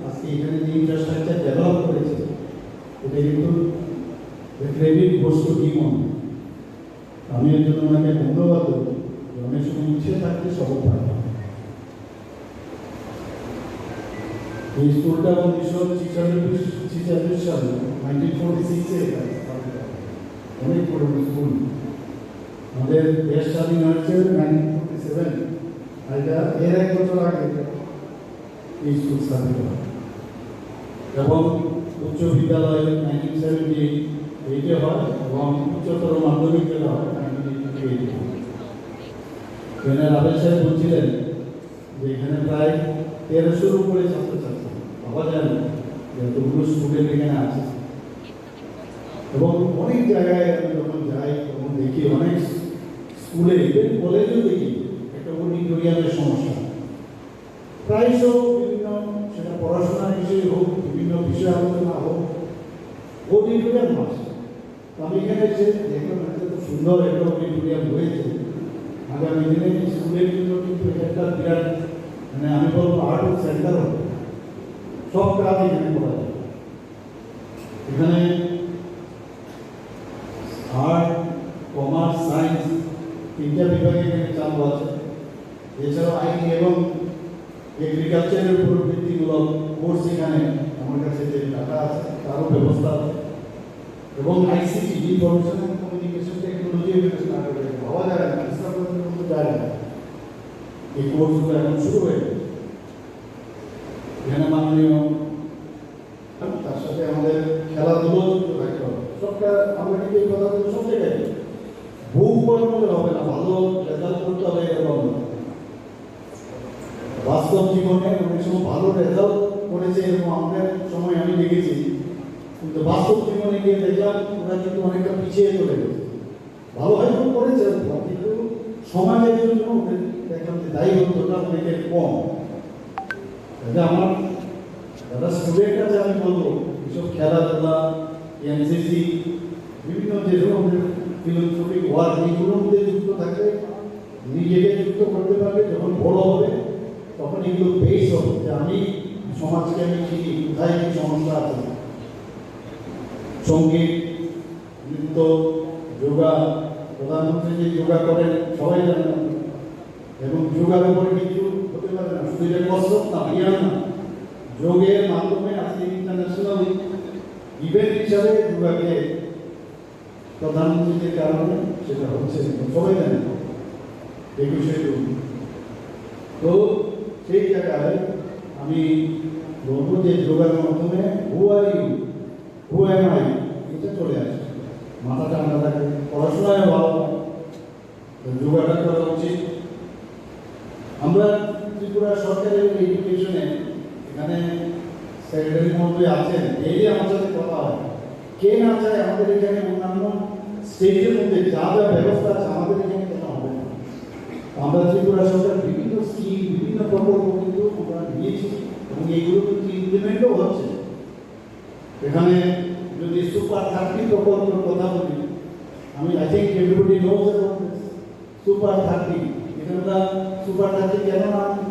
আজকে এখানে যে ইনফ্রাস্ট্রাকচার ডেভেলপ করেছে এটা কিন্তু ক্রেডিট গোস টু টিম আমি এর জন্য ওনাকে ধন্যবাদ দেবো অনেক সময় ইচ্ছে থাকতে সফল পাবে এই স্কুলটা 1946 সালে 1946 অনেক পুরনো স্কুল আমাদের দেশ স্বাধীন হয়েছে 1947 এটা এর 1 বছর আগে এই স্কুল স্থাপিত হয় এবং উচ্চ বিদ্যালয় 1978 হয় এবং উচ্চতর মাধ্যমিক বিদ্যালয় হয় 1988 আবেদ সাহেব বলছিলেন যে এখানে প্রায় 1300-র উপরে ছাত্রছাত্রী পাওয়া যায় না, যতগুলো স্টুডেন্ট এখানে আছে। এবং অনেক জায়গায় আমি যখন যাই তখন দেখি অনেক স্কুলে ইভেন কলেজেও দেখি একটা অডিটোরিয়ামের সমস্যা। প্রায়শ বিভিন্ন, সেটা পড়াশোনার বিষয়ে হোক, বিভিন্ন বিষয় আলোচনা হোক, অডিটোরিয়াম আছে। আমি এখানে এসে দেখলাম এত সুন্দর একটা অডিটোরিয়াম হয়েছে। আগামী দিনে স্কুলের জন্য কিন্তু একটা বিরাট, মানে আমি বলবো আর্ট সেন্টার হবে, সব কাজ এখানে করা যাবে। এখানে আর্ট, কমার্স, সায়েন্স তিনটা বিভাগে এখানে চালু আছে। এছাড়াও আইটি এবং এগ্রিকালচারের উপর ভিত্তিমূলক কোর্স এখানে আমার কাছে যে টাকা আছে তারও ব্যবস্থা আছে। এবং ICT, information and communication technology এখানে স্টার্ট হয়ে গেছে, পাওয়া যায় না, কিন্তু যায় না। এই কোর্সগুলো এখন শুরু হয়ে গেছে। এখানে মাননীয়, তার সাথে আমাদের খেলাধুলো রাখতে হবে। সবটা আমরা কিন্তু এই কথা সব জায়গায় বুক পড়লে হবে না, ভালো রেজাল্ট করতে হবে এরকম না। বাস্তব জীবনে অনেক সময় ভালো রেজাল্ট করেছে এরকম আমাদের সময় আমি দেখেছি, কিন্তু বাস্তব জীবনে গিয়ে দেখলাম ওরা কিন্তু অনেকটা পিছিয়ে চলে গেছে। ভালো হয়তো করেছে কিন্তু সমাজের জন্য দেখলাম যে দায়িত্বটা অনেকের কম। আমার যারা স্টুডেন্ট আছে আমি বলবো এসব খেলাধুলা, এনসিসি, বিভিন্ন যে ধরনের ফিলোসফিক ওয়ার্ক এইগুলোর মধ্যে যুক্ত থাকলে নিজেকে যুক্ত করতে পারলে যখন বড় হবে তখন এগুলো বেশ হবে যে আমি সমাজকে আমি চিনি, কোথায় কি সমস্যা আছে। সঙ্গীত, নৃত্য, যোগা, প্রধানমন্ত্রী যে যোগা করেন সবাই জানেন, এবং যোগার উপরে কিছু হতে পারে না, শুধু এটা কসরত না, ব্যায়াম না, যোগের মাধ্যমে আজকে ইন্টারন্যাশনাল ইভেন্ট হিসাবে যোগাকে প্রধানমন্ত্রীর কারণে সেটা হচ্ছে, সবাই জানেন 21শে জুন। তো সেই জায়গায় আমি বলবো যে যোগার মাধ্যমে who are you, who am I, এটা চলে আসে, মাথা ঠান্ডা থাকে, পড়াশোনায় ভালো, যোগাটা করা উচিত। আমরা ত্রিপুরা সরকারের এডুকেশনে এখানে সেক্রেটারি মহোদয় আছেন, এই আমার সাথে কথা হয়, কে না চায় আমাদের এখানে অন্যান্য স্টেটের মধ্যে যা যা ব্যবস্থা আছে আমাদের এখানে কেন হবে না। আমরা ত্রিপুরা সরকার বিভিন্ন স্কিম, বিভিন্ন প্রকল্প কিন্তু আমরা নিয়েছি এবং এইগুলো কিন্তু ইমপ্লিমেন্টও হচ্ছে। এখানে যদি সুপার 30 প্রকল্পের কথা বলি, আমি I think everybody knows about this super 30। এখানে সুপার 30 কেন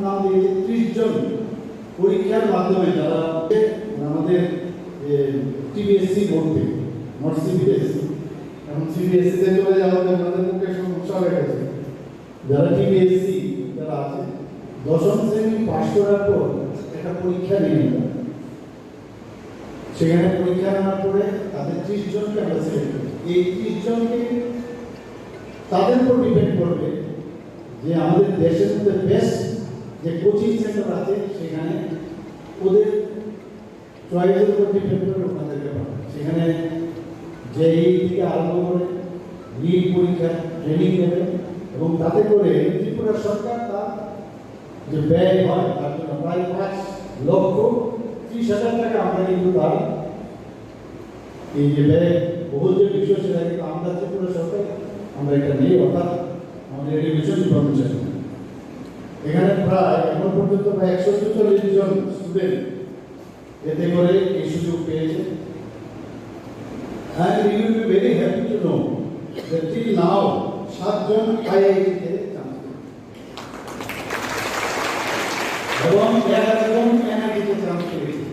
নাম দিয়েছে, 30 জন পরীক্ষার মাধ্যমে যারা আমাদের টিবিএসসি বোর্ড থেকে, নট সিবিএসসি, এখন সিবিএসসি তে চলে যাওয়া আমাদের পক্ষে সমস্যা হয়ে গেছে। যারা টিবিএসসি যারা আছে 10ম শ্রেণী পাশ করার পর একটা পরীক্ষা নিয়ে নেয়, সেখানে পরীক্ষা নেওয়ার পরে তাদের 30 জনকে আমরা সিলেক্ট করি। এই 30 জনকে তাদের উপর ডিপেন্ড করবে যে আমাদের দেশের মধ্যে বেস্ট যে কোচিং সেন্টার আছে সেখানে ওদের চয়েসের উপর ডিপেন্ড করে ওনাদেরকে পাবে। সেখানে যেই থেকে আরম্ভ করে নিট পরীক্ষা ট্রেনিং দেবে এবং তাতে করে ত্রিপুরা সরকার তার যে ব্যয় হয় তার জন্য প্রায় 5,30,000 টাকা আমরা কিন্তু তার এই যে ব্যয় বহু যে বিষয় সেটা কিন্তু আমরা ত্রিপুরা সরকার আমরা এটা নিয়ে, অর্থাৎ আমাদের এডুকেশন ডিপার্টমেন্ট এখানে প্রায় এখন পর্যন্ত প্রায় 144 জন স্টুডেন্ট এতে করে এই সুযোগ পেয়েছে। And we will be very happy to know that till now 7 জন আইআইটি-তে চান্স পেয়েছে এবং 11 জন এনআইটি-তে চান্স পেয়েছে,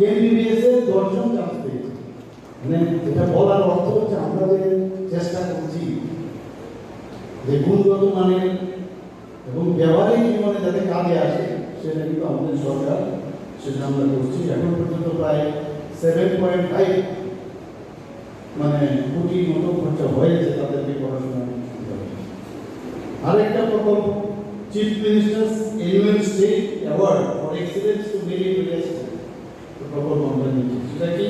এমবিবিএস-এ 10 জন চান্স পেয়েছে। মানে এটা বলার অর্থ হচ্ছে আমরা যে চেষ্টা করছি যে গুণগত মানের এবং ব্যবহারিক জীবনে যাতে কাজে আসে সেটা কিন্তু আমাদের সরকার সেটা আমরা করছি। এখন পর্যন্ত প্রায় 7.5 কোটি মতো খরচা হয়েছে তাদেরকে পড়াশোনা। আরেকটা প্রকল্প chief minister's annual state award for excellence to meritorious প্রকল্প আমরা নিয়েছি। সেটা কি,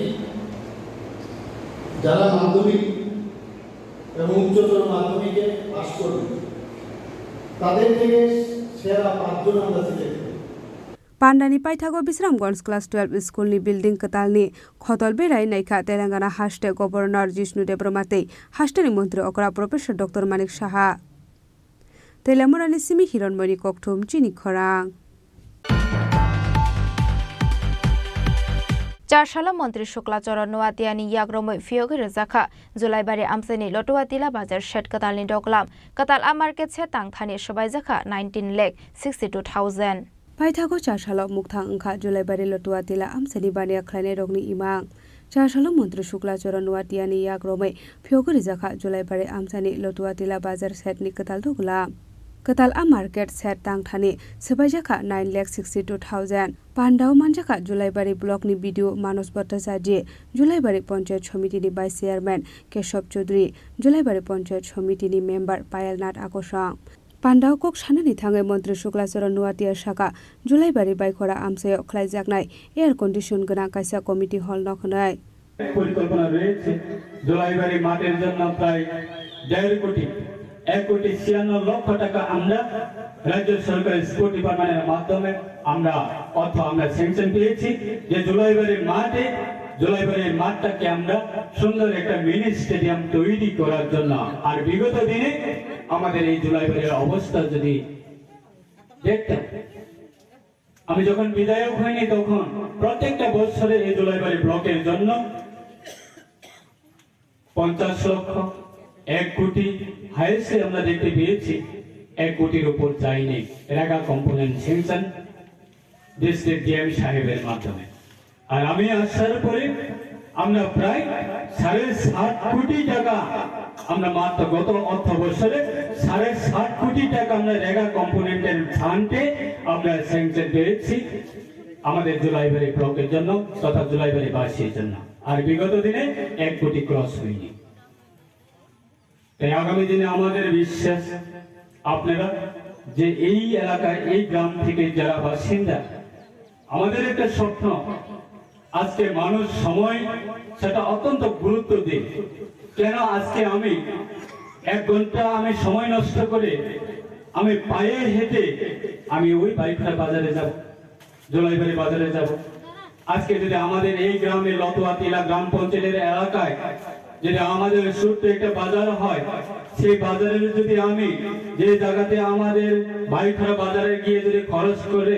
যারা মাধ্যমিক এবং উচ্চতর মাধ্যমিকে পাশ করবে তাদের থেকে সেরা 5 জন আমরা সিলেক্ট पान्डानी पाइथागो बिश्रामगंज क्लास 12 स्कुलनि बिल्डिं कतालनि खतल बेराय नायखा तेलेंगाना हास्टे गभर्नर जिष्णु देब्रमाते हास्टेनि मन्त्री अकरा प्रोफेसर डक्टर मानिक साहा तेलामुरानि सिमी हिरणमणि कक्थुम चिनि खरां चारशाला मंत्री शुक्लाचरण नुवातियानी याग्रमै फियोगे रजाखा जुलाइबारि आमसेनि लटुवातिला बाजार शेट कतालनि डगलाम कताल आ मार्केट से तांथानि सबायजाखा 19,62,000 पाइथागो चारशाला मुक्था अंखा जुलाइबारि लटुवातिला आमसेनि बानिया खलायनाय रगनि इमां चारशाला मंत्री शुक्लाचरण नुवातियानी याग्रमै फियोगे रजाखा जुलाइबारि आमसेनि लटुवातिला बाजार शेटनि कताल डगलाम कताल आ मार्केट सेट तांथानि सबायजाखा 9,62,000 पान्डाव मानजाखा जुलाइबारि ब्लकनि भिडिअ मानस भट्टाचार्य जुलाइबारि पंचायत समितिनि भाइस चेयरमैन केशव चौधरी जुलाइबारि पंचायत समितिनि मेम्बार पायलनाथ आकर्षण पान्डाव कक साननि थाङै मन्त्री शुक्लाचरण नुवातिया साका जुलाइबारि बाइखरा आमसायाव खलायजानाय एयार कन्डिशन गोनां कायसा कमिटि हल नखनाय পরিকল্পনা রয়েছে জুলাইবাড়ি মাঠের জন্য প্রায় 1.5 কোটি 1,96,00,000 টাকা আমরা রাজ্য সরকারের স্পোর্ট ডিপার্টমেন্টের মাধ্যমে আমরা অর্থ আমরা স্যাংশন পেয়েছি যে জুলাইবাড়ির মাঠটাকে আমরা সুন্দর একটা মিনি স্টেডিয়াম তৈরি করার জন্য আর বিগত দিনে আমাদের এই জুলাইবাড়ির অবস্থা যদি দেখতেন আমি যখন বিধায়ক হইনি তখন প্রত্যেকটা বছরে এই জুলাইবাড়ি ব্লকের জন্য 50 লক্ষ 1 কোটি হাইয়েস্টে আমরা দেখতে পেয়েছি 1 কোটির উপর যায়নি রেগা কম্পোনেন্ট স্যাংশন ডিস্ট্রিক্ট ডিএম সাহেবের মাধ্যমে আর আমি আসার পরে আমরা প্রায় 7.5 কোটি টাকা আমরা মাত্র গত অর্থ বছরে 7.5 কোটি টাকা আমরা রেগা কম্পোনেন্টের ফান্ডে আমরা স্যাংশন পেয়েছি আমাদের জুলাইবাড়ি ব্লকের জন্য তথা জুলাইবাড়ি বাসীর জন্য আর বিগত দিনে 1 কোটি ক্রস হয়নি তাই আগামী দিনে আমাদের বিশ্বাস আপনারা যে এই এলাকায় এই গ্রাম থেকে যারা বাসিন্দা আমাদের একটা স্বপ্ন আজকে মানুষ সময় সেটা অত্যন্ত গুরুত্ব দেয় কেন আজকে আমি 1 ঘন্টা আমি সময় নষ্ট করে আমি পায়ে হেঁটে আমি ওই বাইকটা বাজারে যাব জুলাইবাড়ি বাজারে যাব আজকে যদি আমাদের এই গ্রামে লতুয়াতিলা গ্রাম পঞ্চায়েতের এলাকায় যদি আমাদের ছোট্ট একটা বাজার হয় সেই বাজারে যদি আমি যে জায়গাতে আমাদের বাইকটা বাজারে গিয়ে যদি খরচ করে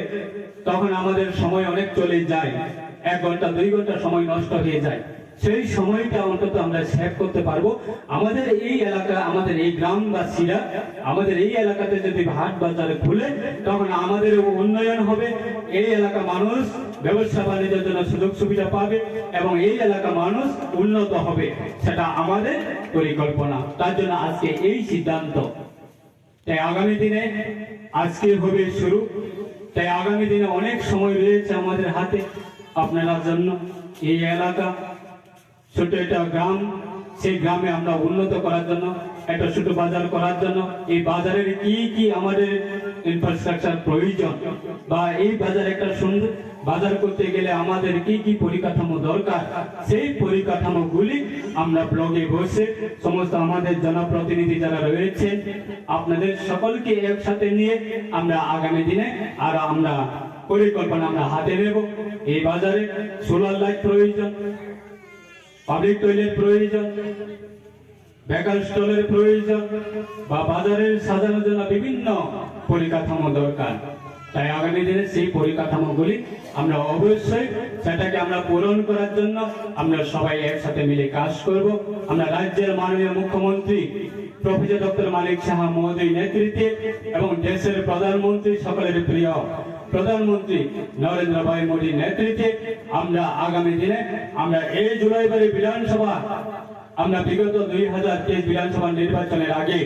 তখন আমাদের সময় অনেক চলে যায় 1 ঘন্টা 2 ঘন্টা সময় নষ্ট হয়ে যায় সেই সময়টা অন্তত আমরা সেভ করতে পারবো আমাদের এই এলাকা আমাদের এই গ্রামবাসীরা আমাদের এই এলাকাতে যদি হাট বাজার খুলে তখন আমাদের উন্নয়ন হবে এই এলাকা মানুষ ব্যবসা বাণিজ্যের জন্য সুযোগ সুবিধা পাবে এবং এই এলাকা মানুষ উন্নত হবে সেটা আমাদের পরিকল্পনা তার জন্য আজকে এই সিদ্ধান্ত তাই আগামী দিনে আজকে হবে শুরু তাই আগামী দিনে অনেক সময় রয়েছে আমাদের হাতে আপনার জন্য এই এলাকা ছোট একটা গ্রাম সেই গ্রামে আমরা উন্নত করার জন্য একটা ছোট বাজার করার জন্য এই বাজারের কি আমাদের ইনফ্রাস্ট্রাকচার প্রয়োজন বা এই বাজার একটা সুন্দর বাজার করতে গেলে আমাদের কি পরিকাঠামো দরকার সেই পরিকাঠামোগুলি আমরা ব্লগে বসে সমস্ত আমাদের জনপ্রতিনিধি যারা রয়েছে আপনাদের সকলকে একসাথে নিয়ে আমরা আগামী দিনে আর আমরা পরিকল্পনা আমরা হাতে নেব এই বাজারে সোলার লাইট প্রয়োজন পাবলিক টয়লেট প্রয়োজন বেকার স্টলের প্রয়োজন বা বাজারের সাজানোর জন্য বিভিন্ন পরিকাঠামো দরকার তাই আগামী দিনে সেই পরিকাঠামোগুলি আমরা অবশ্যই সেটাকে আমরা পূরণ করার জন্য আমরা সবাই একসাথে মিলে কাজ করব আমরা রাজ্যের মাননীয় মুখ্যমন্ত্রী প্রফেসর ডক্টর মানিক সাহা মহোদয় নেতৃত্বে এবং দেশের প্রধানমন্ত্রী সকলের প্রিয় প্রধানমন্ত্রী নরেন্দ্র ভাই মোদীর নেতৃত্বে আমরা আগামী দিনে আমরা এই জুলাইবাড়ি বিধানসভা আমরা বিগত 2023 বিধানসভা নির্বাচনের আগে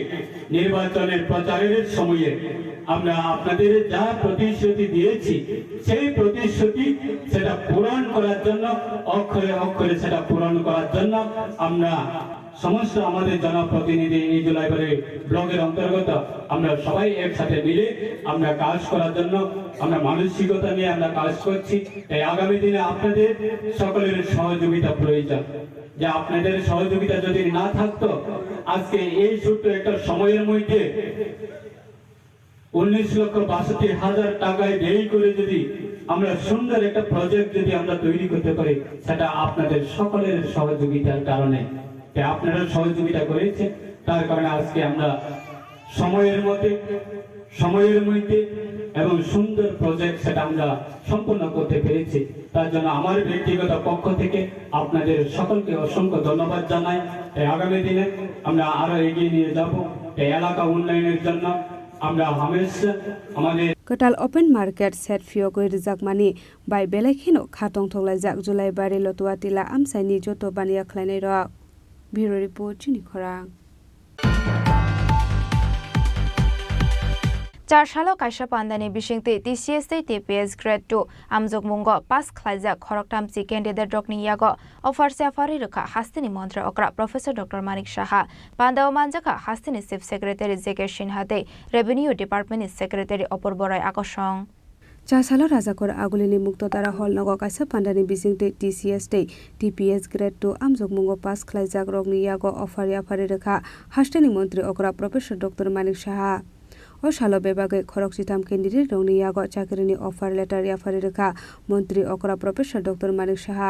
নির্বাচনের প্রচারের সময়ে আমরা আপনাদের যা প্রতিশ্রুতি দিয়েছি সেই প্রতিশ্রুতি সেটা পূরণ করার জন্য অক্ষরে অক্ষরে সেটা পূরণ করার জন্য আমরা সমস্ত আমাদের জনপ্রতিনিধি এই জুলাইবাড়ি ব্লকের অন্তর্গত আমরা সবাই একসাথে মিলে আমরা কাজ করার জন্য আমরা মানসিকতা নিয়ে আমরা কাজ করছি তাই আগামী দিনে আপনাদের সকলের সহযোগিতা প্রয়োজন যে আপনাদের সহযোগিতা যদি না থাকতো আজকে এই ছোট্ট একটা সময়ের মধ্যে 19,62,000 টাকায় ব্যয় করে যদি আমরা সুন্দর একটা প্রজেক্ট যদি আমরা তৈরি করতে পারি, সেটা আপনাদের সকলের সহযোগিতার কারণে, আপনারা সহযোগিতা করেছে, তার কারণে আজকে আমরা সময়ের মধ্যে এবং সুন্দর প্রজেক্ট সেটা আমরা সম্পূর্ণ করতে পেরেছি। তার জন্য আমার ব্যক্তিগত পক্ষ থেকে আপনাদের সকলকে অসংখ্য ধন্যবাদ জানাই। আগামী দিনে আমরা আরো এগিয়ে নিয়ে যাব এই এলাকা উন্নয়নের জন্য। আমরা হামেশা আমাদের Ketal open market set fiogoi rijakmani bai belekhino khatong tholaijak Julai bari lotua tila amsaini joto bania khlainai rok. Bureau report chini khorang. 4 সালো কাইসা পান্দানি বিশিংতে TCS TPS grade 2 আমজক মুঙ্গ পাস খাইজা খরকটামচি ক্যান্ডিডেট রকনি ইয়াগো অফার সেফারি রেখা হাস্তিনি মন্ত্রী অকরা প্রফেসর ডক্টর মানিক সাহা পান্দাও মানজাকা হাস্তিনি চিফ সেক্রেটারি জেকে সিনহাতে রেভিনিউ ডিপার্টমেন্ট সেক্রেটারি অপর বড়াই আকর্ষণ চাসালো রাজাকর আগুলিনি মুক্ততারা হল নগ কাইসা পান্দানি বিশিংতে TCS TPS grade 2 আমজক মুঙ্গ পাস খাইজা রকনি ইয়াগো অফার ইয়াফারি রেখা হাস্তিনি মন্ত্রী অকরা প্রফেসর ডক্টর মানিক সাহা ও সালো বেবাগে খরক চিতাম ক্যান্ডিডেট রংনি ইয়াগো চাকরিনি অফার লেটার ইয়াফারি রেখা মন্ত্রী অকরা প্রফেসর ডক্টর মানিক সাহা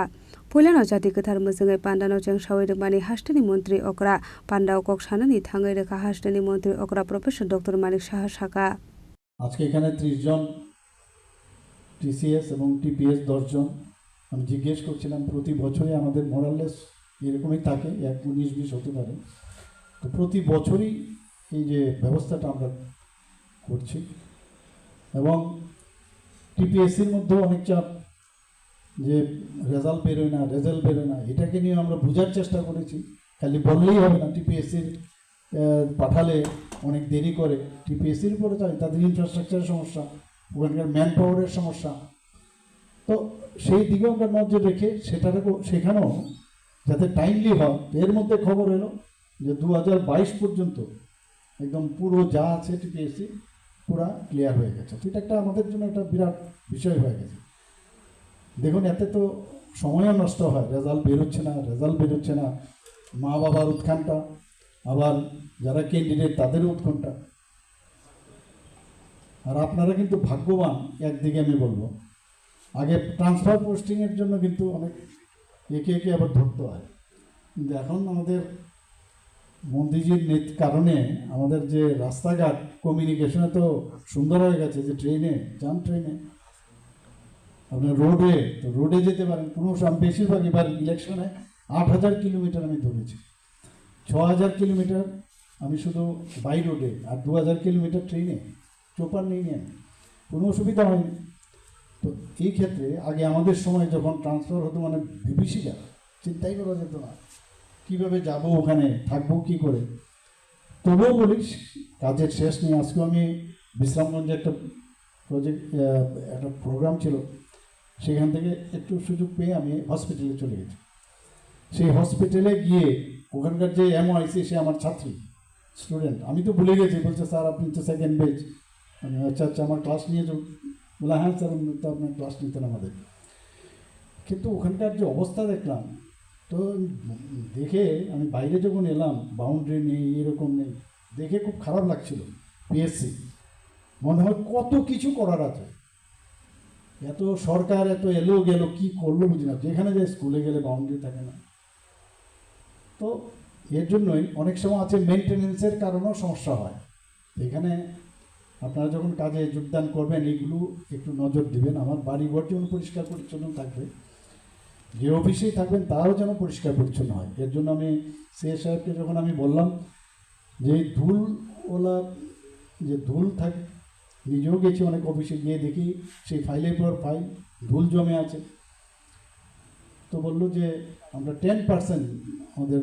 পয়লানো জাতি কথার মজঙ্গে পান্ডানো চেং সাওই রেমানি হাস্টেনি মন্ত্রী অকরা পান্ডাও কক সানানি থাঙ্গাই রেখা হাস্টেনি মন্ত্রী অকরা প্রফেসর ডক্টর মানিক সাহা শাখা আজকে এখানে 30 জন TCS এবং TPS 10 জন। আমি জিজ্ঞেস করছিলাম প্রতি বছরই আমাদের মোরাললেস এরকমই থাকে 19-20 হতে পারে, তো প্রতি বছরই এই যে ব্যবস্থাটা আমরা করছি এবং TPSCর মধ্যেও অনেক চাপ যে রেজাল্ট বেরোয় না, এটাকে নিয়ে আমরা বোঝার চেষ্টা করেছি। খালি বললেই হবে না, TPSCর পাঠালে অনেক দেরি করে, TPSCর উপরে তাদের ইনফ্রাস্ট্রাকচারের সমস্যা, ওখানকার ম্যান পাওয়ারের সমস্যা, তো সেই দিকেও আমরা নজর রেখে সেখানেও যাতে টাইমলি হয়। এর মধ্যে খবর এলো যে 2022 পর্যন্ত একদম পুরো যা আছে TPSC পুরা ক্লিয়ার হয়ে গেছে। তো এটা একটা আমাদের জন্য একটা বিরাট বিষয় হয়ে গেছে। দেখুন, এতে তো সময়ও নষ্ট হয়, রেজাল্ট বেরোচ্ছে না, মা বাবার উৎকণ্ঠা, আবার যারা ক্যান্ডিডেট তাদেরও উৎকণ্ঠা। আর আপনারা কিন্তু ভাগ্যবান, একদিকে আমি বলবো, আগে ট্রান্সফার পোস্টিংয়ের জন্য কিন্তু অনেক একে আবার ধরতে হয়, কিন্তু এখন আমাদের মোদিজির কারণে আমাদের যে রাস্তাঘাট কমিউনিকেশনে তো সুন্দর হয়ে গেছে, যে ট্রেনে আপনার রোডে যেতে পারেন কোনো বেশিরভাগ। এবার ইলেকশনে 8000 কিলোমিটার আমি ধরেছি, 6000 কিলোমিটার আমি শুধু বাই রোডে, আর 2000 কিলোমিটার ট্রেনে, চোপার নেই নিয়ে কোনো অসুবিধা হয়নি। তো এই ক্ষেত্রে আগে আমাদের সময় যখন ট্রান্সফার হতো মানে বিভীষিকা, চিন্তাই করা যেত না কীভাবে যাব, ওখানে থাকবো কী করে। তবুও বলি, কাজের শেষ নেই। আজকেও আমি বিশ্রামগঞ্জে একটা প্রোগ্রাম ছিল, সেখান থেকে একটু সুযোগ পেয়ে আমি হসপিটালে চলে গেছি। সেই হসপিটালে গিয়ে ওখানকার যে MOIC, সে আমার স্টুডেন্ট, আমি তো ভুলে গেছি, বলছে স্যার আপনি তো সেকেন্ড বেঞ্চ। আচ্ছা আমার ক্লাস নিয়ে যাও, বলে হ্যাঁ স্যার তো আপনার ক্লাস নিতেন আমাদের। কিন্তু ওখানকার যে অবস্থা দেখলাম, তো দেখে আমি বাইরে যখন এলাম, বাউন্ডারি নেই, এরকম নেই, দেখে খুব খারাপ লাগছিল। PSC মনে হয় কত কিছু করার আছে, এত সরকার এত এলো গেল, কি করলো বুঝি না। যেখানে যে স্কুলে গেলে বাউন্ডারি থাকে না, তো এর জন্যই অনেক সময় আছে মেনটেনেন্সের কারণেও সমস্যা হয়। এখানে আপনারা যখন কাজে যোগদান করবেন, এইগুলো একটু নজর দিবেন। আমার বাড়িঘর যেমন পরিষ্কার পরিচ্ছন্ন থাকবে, যে অফিসেই থাকবেন তারও যেন পরিষ্কার পরিচ্ছন্ন হয়। এর জন্য আমি সিএস সাহেবকে যখন আমি বললাম যে ধুলওয়ালা যে ধুল থাকে, নিজেও গেছি অনেক অফিসে, গিয়ে দেখি সেই ফাইলের পর ফাইল ধুল জমে আছে। তো বললো যে আমরা 10% আমাদের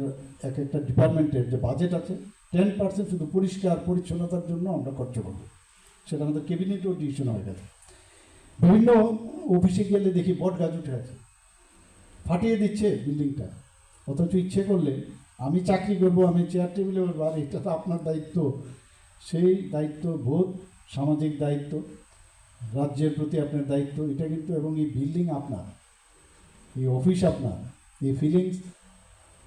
একটা ডিপার্টমেন্টের যে বাজেট আছে, 10% শুধু পরিষ্কার পরিচ্ছন্নতার জন্য আমরা খরচ করব। সেটা আমাদের ক্যাবিনেটেও ডিসিশন হয়ে গেছে। বিভিন্ন অফিসে গেলে দেখি বট গাছ উঠে আছে, ফাটিয়ে দিচ্ছে বিল্ডিংটা, অথচ ইচ্ছে করলে আমি চাকরি করব, আমি চেয়ার টেবিলে বলবো, আর এটা তো আপনার দায়িত্ব। সেই দায়িত্ব বোধ, সামাজিক দায়িত্ব, রাজ্যের প্রতি আপনার দায়িত্ব, এটা কিন্তু, এবং এই বিল্ডিং আপনার, এই অফিস আপনার, এই ফিলিংস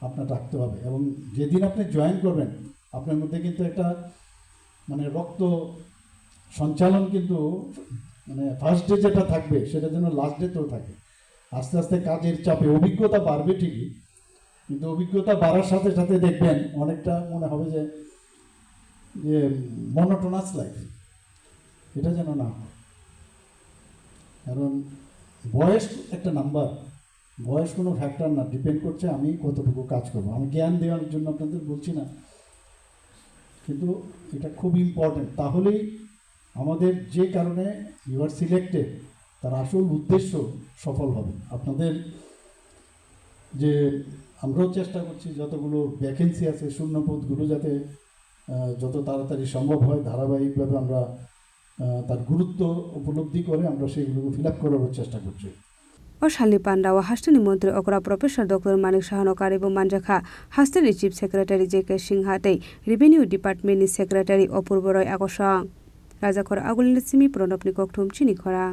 আপনার রাখতে হবে। এবং যেদিন আপনি জয়েন করবেন, আপনার মধ্যে কিন্তু একটা মানে রক্ত সঞ্চালন কিন্তু মানে ফার্স্ট ডে যেটা থাকবে সেটা যেন লাস্ট ডেতেও থাকে। আস্তে আস্তে কাজের চাপে অভিজ্ঞতা বাড়বে ঠিকই, কিন্তু অভিজ্ঞতা বাড়ার সাথে সাথে দেখবেন অনেকটা মনে হবে যে মনোটোনাস লাইফ, এটা যেন না হয়। কারণ বয়স একটা নাম্বার, বয়স কোনো ফ্যাক্টর না, ডিপেন্ড করছে আমি কতটুকু কাজ করবো। আমি জ্ঞান দেওয়ার জন্য আপনাদের বলছি না, কিন্তু এটা খুব ইম্পর্টেন্ট। তাহলেই আমাদের যে কারণে ইউ আর সিলেক্টেড তার আসল উদ্দেশ্য সফল হবে। আপনাদের যে আমরাও চেষ্টা করছি যতগুলো ভ্যাকেন্সি আছে শূন্যপদগুলো যাতে যত তাড়াতাড়ি সম্ভব হয় ধারাবাহিকভাবে আমরা তার গুরুত্ব উপলব্ধি করে আমরা সেগুলোকে ফিল আপ করার চেষ্টা করছি। অশালী পান্ডা ও হাস্টেনি মন্ত্রী অকরা প্রফেসর ডক্টর মানিক সাহানকার এবং মানজাখা হাস্টেনি চিফ সেক্রেটারি জে কে সিংহাতেই রেভিনিউ ডিপার্টমেন্टनि सेक्रेटारि अपूर्व रय आगसं राजाखर आगुलनि सिमी प्रणबनि कक्थुम चिनिखरा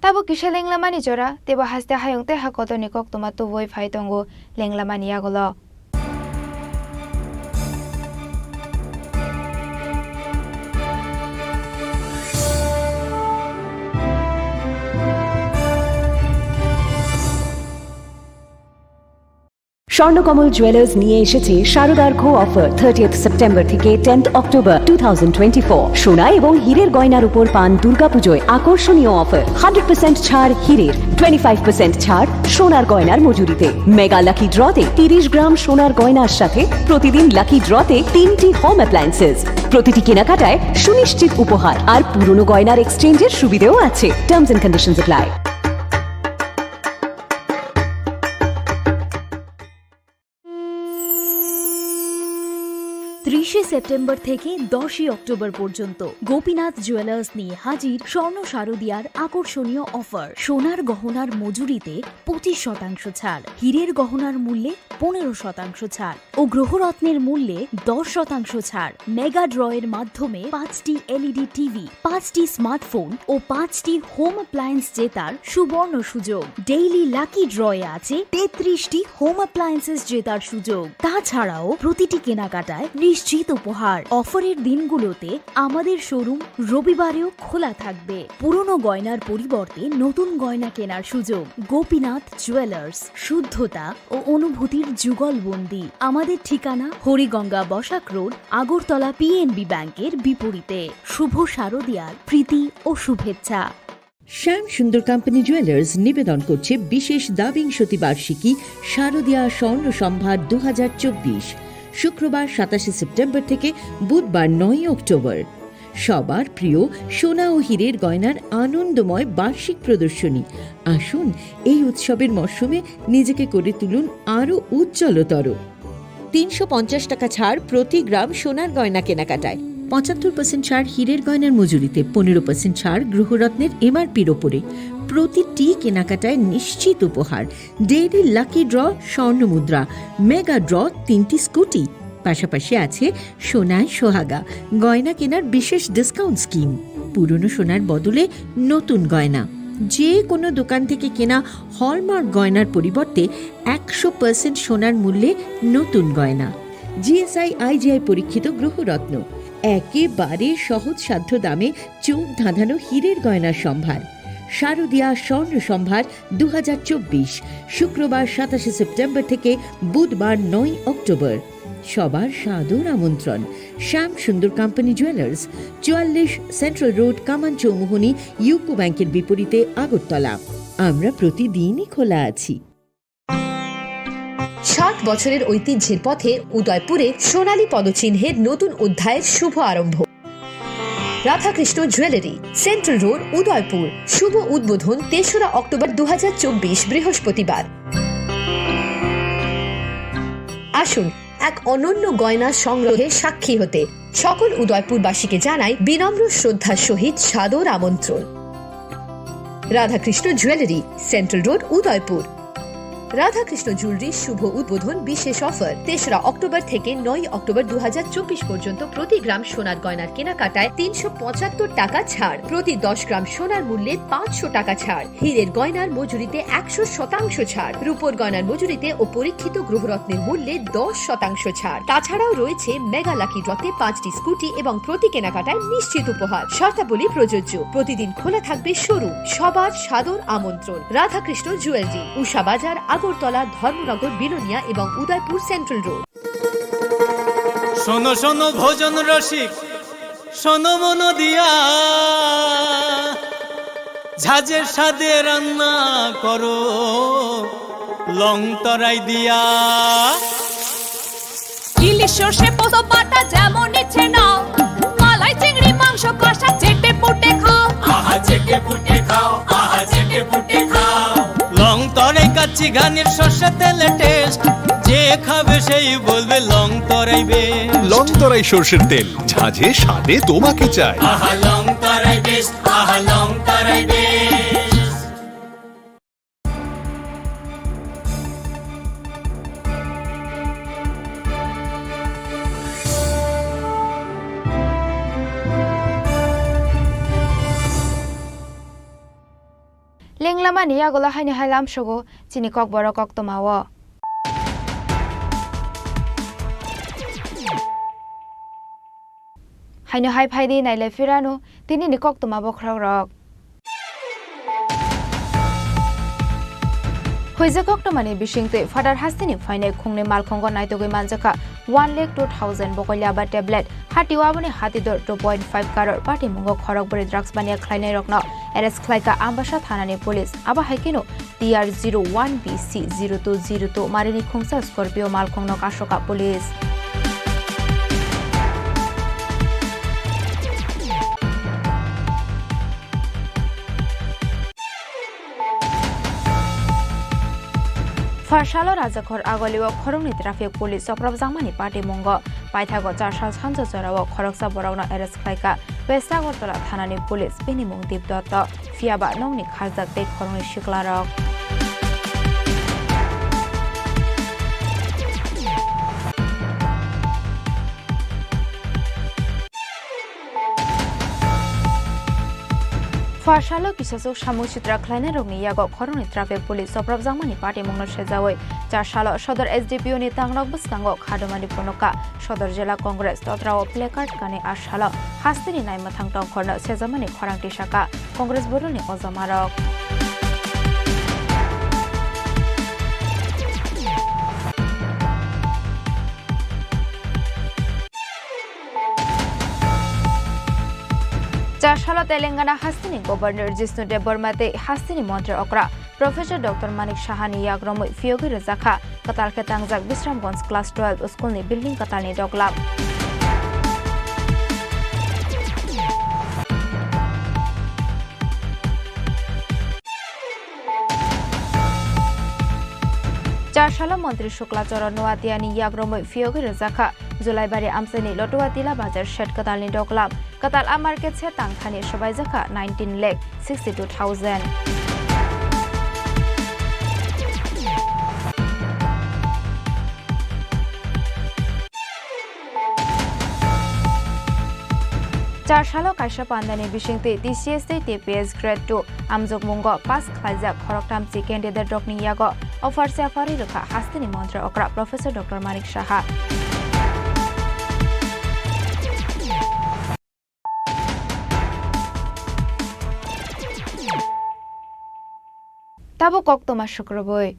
ताबो किसे लेंलामानि जरा तेबो हास्ते हायंते हाकतनि कक्तमा तुबोय फाइतंगो लेंलामानि आगलो স্বর্ণকমল জুয়েলার্স নিয়ে এসেছে শারদার্ঘ অফার 30th সেপ্টেম্বর থেকে 10th অক্টোবর 2024। সোনা এবং হীরের গয়নার উপর পান দুর্গাপুজোয় আকর্ষণীয় অফার। 100% ছাড় হীরের, 25% ছাড় সোনার গয়নার মজুরিতে। মেগা লাকি ড্রতে 30 গ্রাম সোনার গয়নার সাথে প্রতিদিন লাকি ড্রতে 3টি হোম অ্যাপ্লায়েন্সেস। প্রতিটি কেনাকাটায় সুনিশ্চিত উপহার আর পুরনো গয়নার এক্সচেঞ্জের সুবিধাও আছে। Terms and conditions apply. 30 September থেকে 10 অক্টোবর পর্যন্ত গোপীনাথ জুয়েলার্স নিয়ে হাজির স্বর্ণ শারদিয়ার আকর্ষণীয় অফার। সোনার গহনার মজুরিতে 25% ছাড়, হীরের গহনার মূল্যে 15% ছাড় ও গ্রহরত্নের মূল্যে 10% ছাড়। মেগা ড্রয়ের মাধ্যমে 5টি এলইডি টিভি, 5টি স্মার্টফোন ও 5টি হোম অ্যাপ্লায়েন্স জেতার সুবর্ণ সুযোগ। ডেইলি লাকি ড্রয়ে আছে 33টি হোম অ্যাপ্লায়েন্সেস জেতার সুযোগ। তাছাড়াও প্রতিটি কেনাকাটায় নিশ্চিত উপহার। অফারের দিনগুলোতে আমাদের শোরুম রবিবারেও খোলা থাকবে। পুরনো গয়নার পরিবর্তে নতুন গয়না কেনার সুযোগ। গোপীনাথ জুয়েলার্স, শুদ্ধতা ও অনুভূতির যুগলবন্দি। আমাদের ঠিকানা হরিগঙ্গা বসাক রোড, আগরতলা পিএনবি ব্যাংকের বিপরীতে। শুভ শারদিয়ার প্রীতি ও শুভেচ্ছা। শ্যাম সুন্দর কোম্পানি জুয়েলার্স নিবেদন করছে বিশেষ দ্বাবিংশতি বার্ষিকী শারদিয়া স্বর্ণ সম্ভার 2024, শুক্রবার 27 সেপ্টেম্বর থেকে বুধবার 9 অক্টোবর। সবার প্রিয় সোনা ও হীরের গয়নার আনন্দময় বার্ষিক প্রদর্শনী। আসুন এই উৎসবের মরশুমে নিজেকে করে তুলুন আরও উজ্জ্বলতর। 350 টাকা ছাড় প্রতি গ্রাম সোনার গয়না কেনাকাটায়, 75% ছাড় হীরের গয়নার মজুরিতে, 15% ছাড় গ্রহরত্নের এমআরপির ওপরে। প্রতিটি কেনাকাটায় নিশ্চিত উপহার। ডেইলি লাকি ড্র স্বর্ণ মুদ্রা, মেগা ড্র 3টি স্কুটি। পাশাপাশি আছে সোনায় সোহাগা গয়না কেনার বিশেষ ডিসকাউন্ট স্কিম। পুরনো সোনার বদলে নতুন গয়না। যে কোনো দোকান থেকে কেনা হলমার্ক গয়নার পরিবর্তে 100% সোনার মূল্যে নতুন গয়না। জিএসআই আইজিআই পরীক্ষিত গ্রহরত্ন। একেবারে সহজসাধ্য দামে চোখ ধাঁধানো হীরের গয়নার সম্ভার। শারদিয়া স্বর্ণ সম্ভার 2024, শুক্রবার 27 সেপ্টেম্বর থেকে বুধবার 9 অক্টোবর। সবার সাদর আমন্ত্রণ। শ্যাম সুন্দর কোম্পানি জুয়েলার্স, 44 সেন্ট্রাল রোড, কামান চৌমুহনী, ইউকো ব্যাংকের বিপরীতে, আগরতলা। আমরা প্রতিদিনই খোলা আছি। 60 বছরের ঐতিহ্যের পথে উদয়পুরে সোনালী পদচিহ্নের নতুন অধ্যায়ের শুভ আরম্ভ। Radhakrishna jewellery, central road, Udaipur. শুভ উদ্বোধন 3রা অক্টোবর 2024 বৃহস্পতিবার। আসুন এক অনন্য গয়না সংগ্রহে সাক্ষী হতে সকল উদয়পুরবাসীকে জানাই বিনম্র শ্রদ্ধার সহিত সাদর আমন্ত্রণ। Radhakrishna jewellery, central road, Udaipur. Radhakrishna jewellery শুভ উদ্বোধন বিশেষ অফার 3রা অক্টোবর থেকে 9 অক্টোবর 2024 পর্যন্ত প্রতি গ্রাম সোনার গয়নার কেনাকাটায় 375 টাকা ছাড়, প্রতি 10 গ্রাম সোনার মূল্যে 500 টাকা ছাড়, হীরের গয়নার মজুরিতে 100% ছাড়, রূপোর গয়নার মজুরিতে ও পরীক্ষিত গ্রহরত্নের মূল্যে 10% ছাড়। তাছাড়াও রয়েছে মেগা লাকি ড্রতে 5টি স্কুটি এবং প্রতি কেনাকাটায় নিশ্চিত উপহার। শর্তাবলী প্রযোজ্য। প্রতিদিন খোলা থাকবে শোরুম। সবার সাদর আমন্ত্রণ। রাধাকৃষ্ণ জুয়েলারি, উষা বাজার, আগরতলা, ধর্মনগর, বিলোনিয়া এবং উদয়পুর সেন্ট্রাল রোড। শোনো শোনো ভোজন রসিক, শোনো মন দিয়া, ঝাঁঝের স্বাদে রান্না করো লং তরাই দিয়া। ইলিশ সর্ষে পোস্ত বাটা যেমন ইচ্ছে নাও, মালাই চিংড়ি মাংস কষা চেটে পুটে খাও, আহা চেটে পুটে খাও, আহা চেটে পুটে খাও। লং তরাই কাচ্চি ঘানির সর্ষে তেলে টেস্ট, যে খাবে সেই বলবে লং তরাই বেশ। লং তরাই সর্ষের তেল, ঝাঁঝে স্বাদে তোমাকে চাই। আহা লং তরাই বেশ, আহা লং তরাই বেশ। Lenglama ni yagola haini hailam shogo chini kok boro kok tomawo. Haino hai phaidi naile firano tini ni kok tomabo khrok rok. Hoize kok tomani bishingte fadar hastini phaine khungne malkhongo naitogoi manjaka 1,02,000 bokolia ba tablet hati wabone hati dor 2.5 crore party mungo khorok bori drugs bania khlainai rokno arrest khlaika ambasha thanani police aba haikino TR01BC 0202 marini khungsa Scorpio malkhongno kashoka police. Farshalo Rajakhor Agoliwa Khorongni traffic police Soprab Jangmani party mungo Paithago 4 sal sanjo jorawo Khoroksa borogno arrest khlaika West Agartala thanani police Binimung Deep Dotto Fiaba nongni kharjak te Khorongni shiklarok. Farshalo kisasuk samung chitra khlaina rokni yago Khorongni traffic police Soprab Jangmani party mungno sejawoi 4 salo Sodor SDPO ni tangrok bskango Khadomani Ponoka Sodor Jela Congress totrao placard kane 8 salo hastini naimathang tongkhorno sejamani khorangti saka Congress boroni ojamarok. Charshalo Telangana Hastini Governor Jisnu Debormate Hastini Montre Okra Professor Dr. Manik Shahani Yagromo Fiogi Razakha Katal Ketangjak Bisramganj Class 12 School ni building Katalni Doglab. Charshalo Montri Shukla Choro Noatiani Yagromo Fiogi Razakha Julaibari Amseni Lotuatila Bazar Shed Katalni Doglab. Katal A market se tangkhani shobai jaka 19,62,000. Charshalo Kaisha Pandani Bishingte TCS TPS Grade 2 Amjok Mungo Pass Khlaijak Khoroktam Chi Candidate Rokni Yago Offer Safari Rukha Hastini Montre Okra Professor Dr. Manik Shaha. Tabo kok toma shukroboi.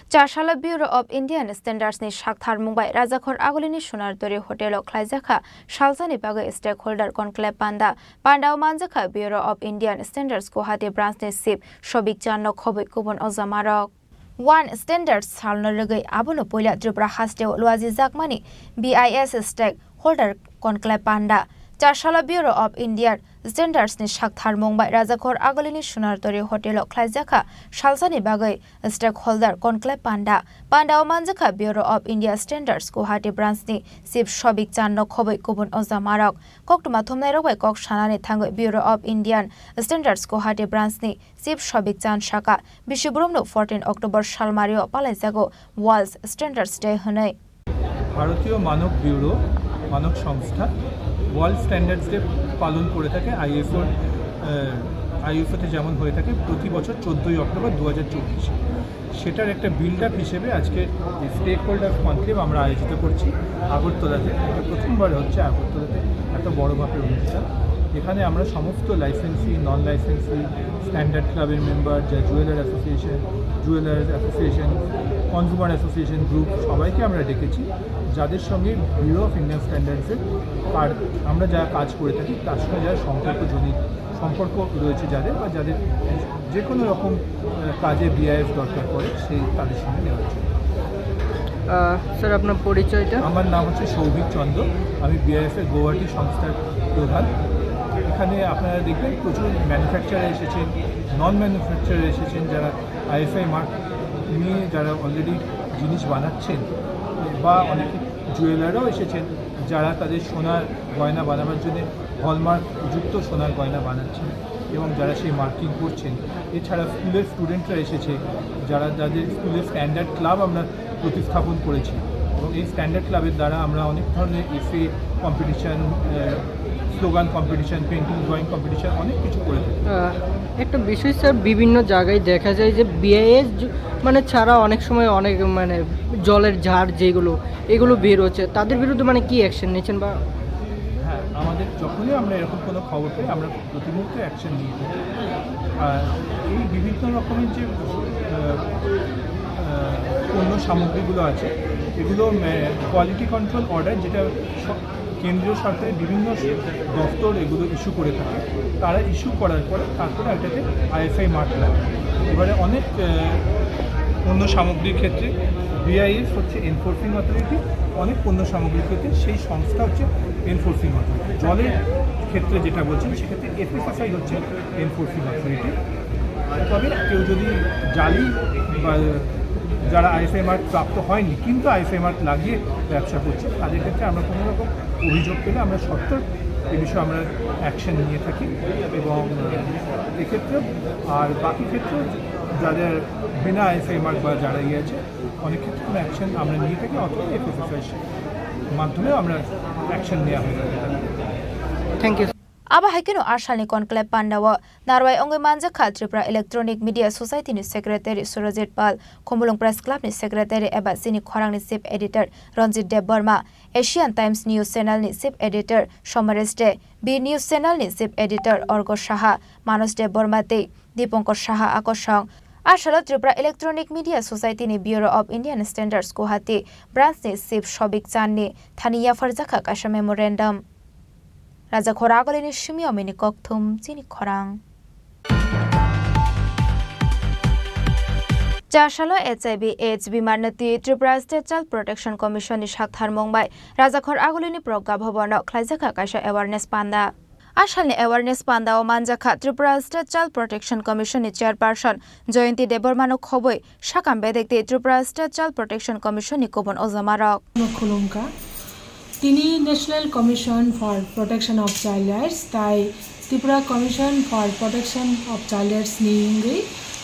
Charshalo Bureau of Indian Standards ni Shakthar Mumbai Rajakhor Agolini Sonardori Hotel o Khlaijaka Shalsani Bago Stakeholder Conclave Panda Pandao Manjaka Bureau of Indian Standards Guwahati Branch ni Chief Shobik Channo Khoboi Kubon Ojamarok. One Standards Salno Rugai Abono Poila Tripura Hasteo Luazi Jakmani BIS Stakeholder Conclave Panda Charshalo Bureau of Indian स्टेन्डार्सनि साकथार मंबाय राजाखर आगोलिनि सोनारतरि हटेलाव ख्लायजाखा सालसानि बागै stakeholder conclave पान्डाव मानजाखा bureau of India standards Guwahati ब्रान्चनि chief Sabik Chand खबै गुबुन अजामारक कक्टमा थुमनाय रगबाय कक सानानै थाङै bureau of Indian standards Guwahati ब्रान्चनि चिफ सबिक चान्द साका बिशुब्रह्मनो 14 अक्टोबर सालमारियाव पालायजागौ वर्ल्ड स्टेन्डार्स डे होनै ভারতীয় মানক ব্যুরো মানক সংস্থা ওয়ার্ল্ড স্ট্যান্ডার্ডস ডে পালন করে থাকে আইএফওতে যেমন হয়ে থাকে প্রতি বছর 14ই অক্টোবর 2024 সেটার একটা বিল্ড আপ হিসেবে আজকে স্টেক হোল্ডার কনক্লেভ আমরা আয়োজিত করছি আগরতলাতে। এটা প্রথমবার হচ্ছে আগরতলাতে এত বড় মাপের অনুষ্ঠান। এখানে আমরা সমস্ত লাইসেন্সি নন লাইসেন্সি স্ট্যান্ডার্ড ক্লাবের মেম্বার যা jeweller association consumer association group সবাইকে আমরা ডেকেছি, যাদের সঙ্গে ব্যুরো অফ ইন্ডিয়ান স্ট্যান্ডার্ডসের আমরা যা কাজ করে থাকি তার সঙ্গে যারা সম্পর্ক রয়েছে যাদের বা যাদের যে কোনো রকম কাজে বিআইএস দরকার পড়ে সেই তাদের সঙ্গে নেওয়া হচ্ছে। স্যার আপনার পরিচয়টা? আমার নাম হচ্ছে সৌভিক চন্দ্র, আমি বিআইএফের গৌহাটি সংস্থার প্রধান। এখানে আপনারা দেখবেন প্রচুর ম্যানুফ্যাকচারার এসেছেন, নন ম্যানুফ্যাকচারার এসেছেন, যারা আইএফআই মার্ক নিয়ে যারা অলরেডি জিনিস বানাচ্ছেন, বা অনেক জুয়েলারও এসেছেন যারা তাদের সোনার গয়না বানাবার জন্য হলমার্ক যুক্ত সোনার গয়না বানাচ্ছেন এবং যারা সেই মার্কিং করছেন। এছাড়া স্কুলের স্টুডেন্টরা এসেছে যাদের স্কুলের স্ট্যান্ডার্ড ক্লাব আমরা প্রতিস্থাপন করেছি এবং এই স্ট্যান্ডার্ড ক্লাবের দ্বারা আমরা অনেক ধরনের এসে competition, slogan competition, painting drawing competition অনেক কিছু করে থাকি। একটা বিষয় স্যার, বিভিন্ন জায়গায় দেখা যায় যে বিআইএস মানে ছাড়া অনেক সময় অনেক মানে জলের ঝাড় যেগুলো এগুলো বের হচ্ছে, তাদের বিরুদ্ধে মানে কি অ্যাকশন নিয়েছেন? বা হ্যাঁ, আমাদের যখনই আমরা এরকম কোনো খবর পাই আমরা প্রতি মুহূর্তে অ্যাকশন নিয়ে থাকি। আর এই বিভিন্ন রকমের যে পণ্য সামগ্রীগুলো আছে এগুলো কোয়ালিটি কন্ট্রোল অর্ডার, যেটা কেন্দ্রীয় সরকারের বিভিন্ন দপ্তর এগুলো ইস্যু করে থাকে, তারা ইস্যু করার পরে তারপরে এটাতে আইএফআই মার্ক লাগে। এবারে অনেক পণ্য সামগ্রীর ক্ষেত্রে বিআইএস হচ্ছে এনফোর্সিং অথরিটি, অনেক পণ্য সামগ্রীর ক্ষেত্রে সেই সংস্থা হচ্ছে এনফোর্সিং অথরিটি। জলের ক্ষেত্রে যেটা বলছেন সেক্ষেত্রে এফএসএসআই হচ্ছে এনফোর্সিং অথরিটি। তবে কেউ যদি জালি বা যারা আইএফআই মার্ক প্রাপ্ত হয়নি কিন্তু আইএফআই মার্ক লাগিয়ে ব্যবসা করছে তাদের ক্ষেত্রে আমরা কোনো রকম অভিযোগ পেলে আমরা সত্তর এ বিষয়ে আমরা অ্যাকশন নিয়ে থাকি এবং এক্ষেত্রে আর বাকি ক্ষেত্রে যাদের বিনা আইএফআই মার্ক বা যারা আছে অনেক ক্ষেত্রে কোনো অ্যাকশন আমরা নিয়ে থাকি, অথবা এফএসএসআই মাধ্যমেও আমরা অ্যাকশন নেওয়া হয়ে থাকে। Thank you. Aba haikino arsalni conclave pandawa narwai ongai manjakha Tripura Electronic Media Society ni Secretary Surajit Pal, Khumulung Press Club ni Secretary eba Sini Khorang ni Chief Editor Ranjit Dev Burma, Asian Times News Channel ni Chief Editor Somaresh De, B News Channel ni Chief Editor Orgo Saha, Manos Dev Burma Te, Dipankar Saha Akosang, Ashala Tripura Electronic Media Society ni Bureau of Indian Standards Guwahati, Branch ni Chief Sobik Chan ni Thaniya Farjakha Kasha Memorandum. Raja Khoragolini Shimio Mini Kokthum Chini Khorang Jashalo HIV AIDS Bimarnati Tripura State Child Protection Commission ni Shakthar Mumbai Raja Khoragolini Progga Bhabono Khlaijaka Kaisa Awareness Panda Ashalni Awareness Panda o Manjakha Tripura State Child Protection Commission ni Chairperson Joyanti Debormano Khoboi Shakam Bedekti Tripura State Child Protection Commission ni Kobon Ozamarok Khulunka তিনি national commission for protection of child rights তাই Tripura commission for protection of child rights নিঙ্গি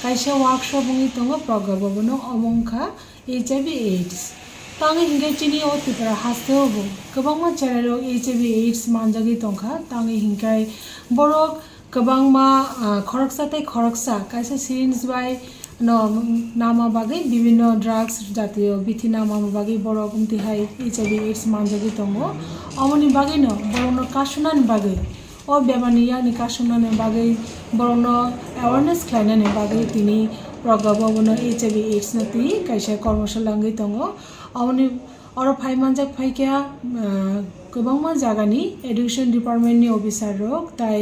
কাইসা workshop নি তঙ্গ প্রজ্ঞা ভবন অমংখা HIV AIDS তাঙ্গে হিঙ্গে চিনি ও ত্রিপুরা হাসতে হবো গোবাংমা চ্যানেল HIV AIDS মানজাগি তংখা তাঙ্গে হিঙ্গাই বড় গোবাংমা খরকসাতে খরকসা কাইসা সিরিঞ্জ বাই নামা বাগে বিভিন্ন ড্রাগস জাতীয় বিথি নামা বাগে বড় কমতি হাই HIV AIDS মানজাগি তঙ্গ অমনি বাগে ন বড় কাশুনান বাগে ও বেমানিয়া নি কাশুনান বাগে বড় অ্যাওয়ারনেস খাইনানে বাগে তিনি প্রজ্ঞা ভবন HIV AIDS নতি কাইসা কর্মশালাঙ্গি তঙ্গ অমনি অর ফাই মানজাক ফাইকিয়া গোবাংমা জাগানি এডুকেশন ডিপার্টমেন্টনি অফিসার রক তাই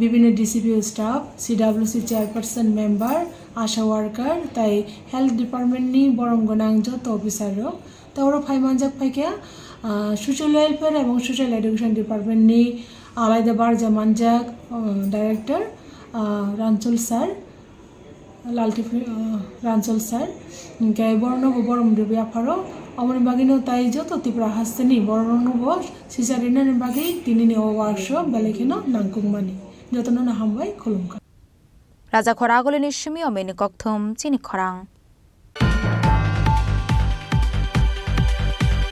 বিভিন্ন DCP staff CWC chairperson member Asha worker তাই হেলথ ডিপার্টমেন্টনি বরং গোনাং যত অফিসার রক তা ওরা ফাই মানজাক ফাইকিয়া সোশ্যাল ওয়েলফেয়ার এবং সোশ্যাল এডুকেশন ডিপার্টমেন্টনি আলাইদা বারজা মানজাক ডাইরেক্টর রাঞ্চল স্যার লালটি রাঞ্চল স্যার গাই বর্ণব বরম দেবী আফারো অমর বাগিনো তাই যত ত্রিপুরা হাসতেনি বর্ণব সিসারিনার বাগি তিনি ওয়ার্কশপ বেলেখিনো নাংকুংমানি যতন না হামবাই খুলুমকা রাজা খরাগলিনি সুমি অমেনি ককথম চিনি খরাং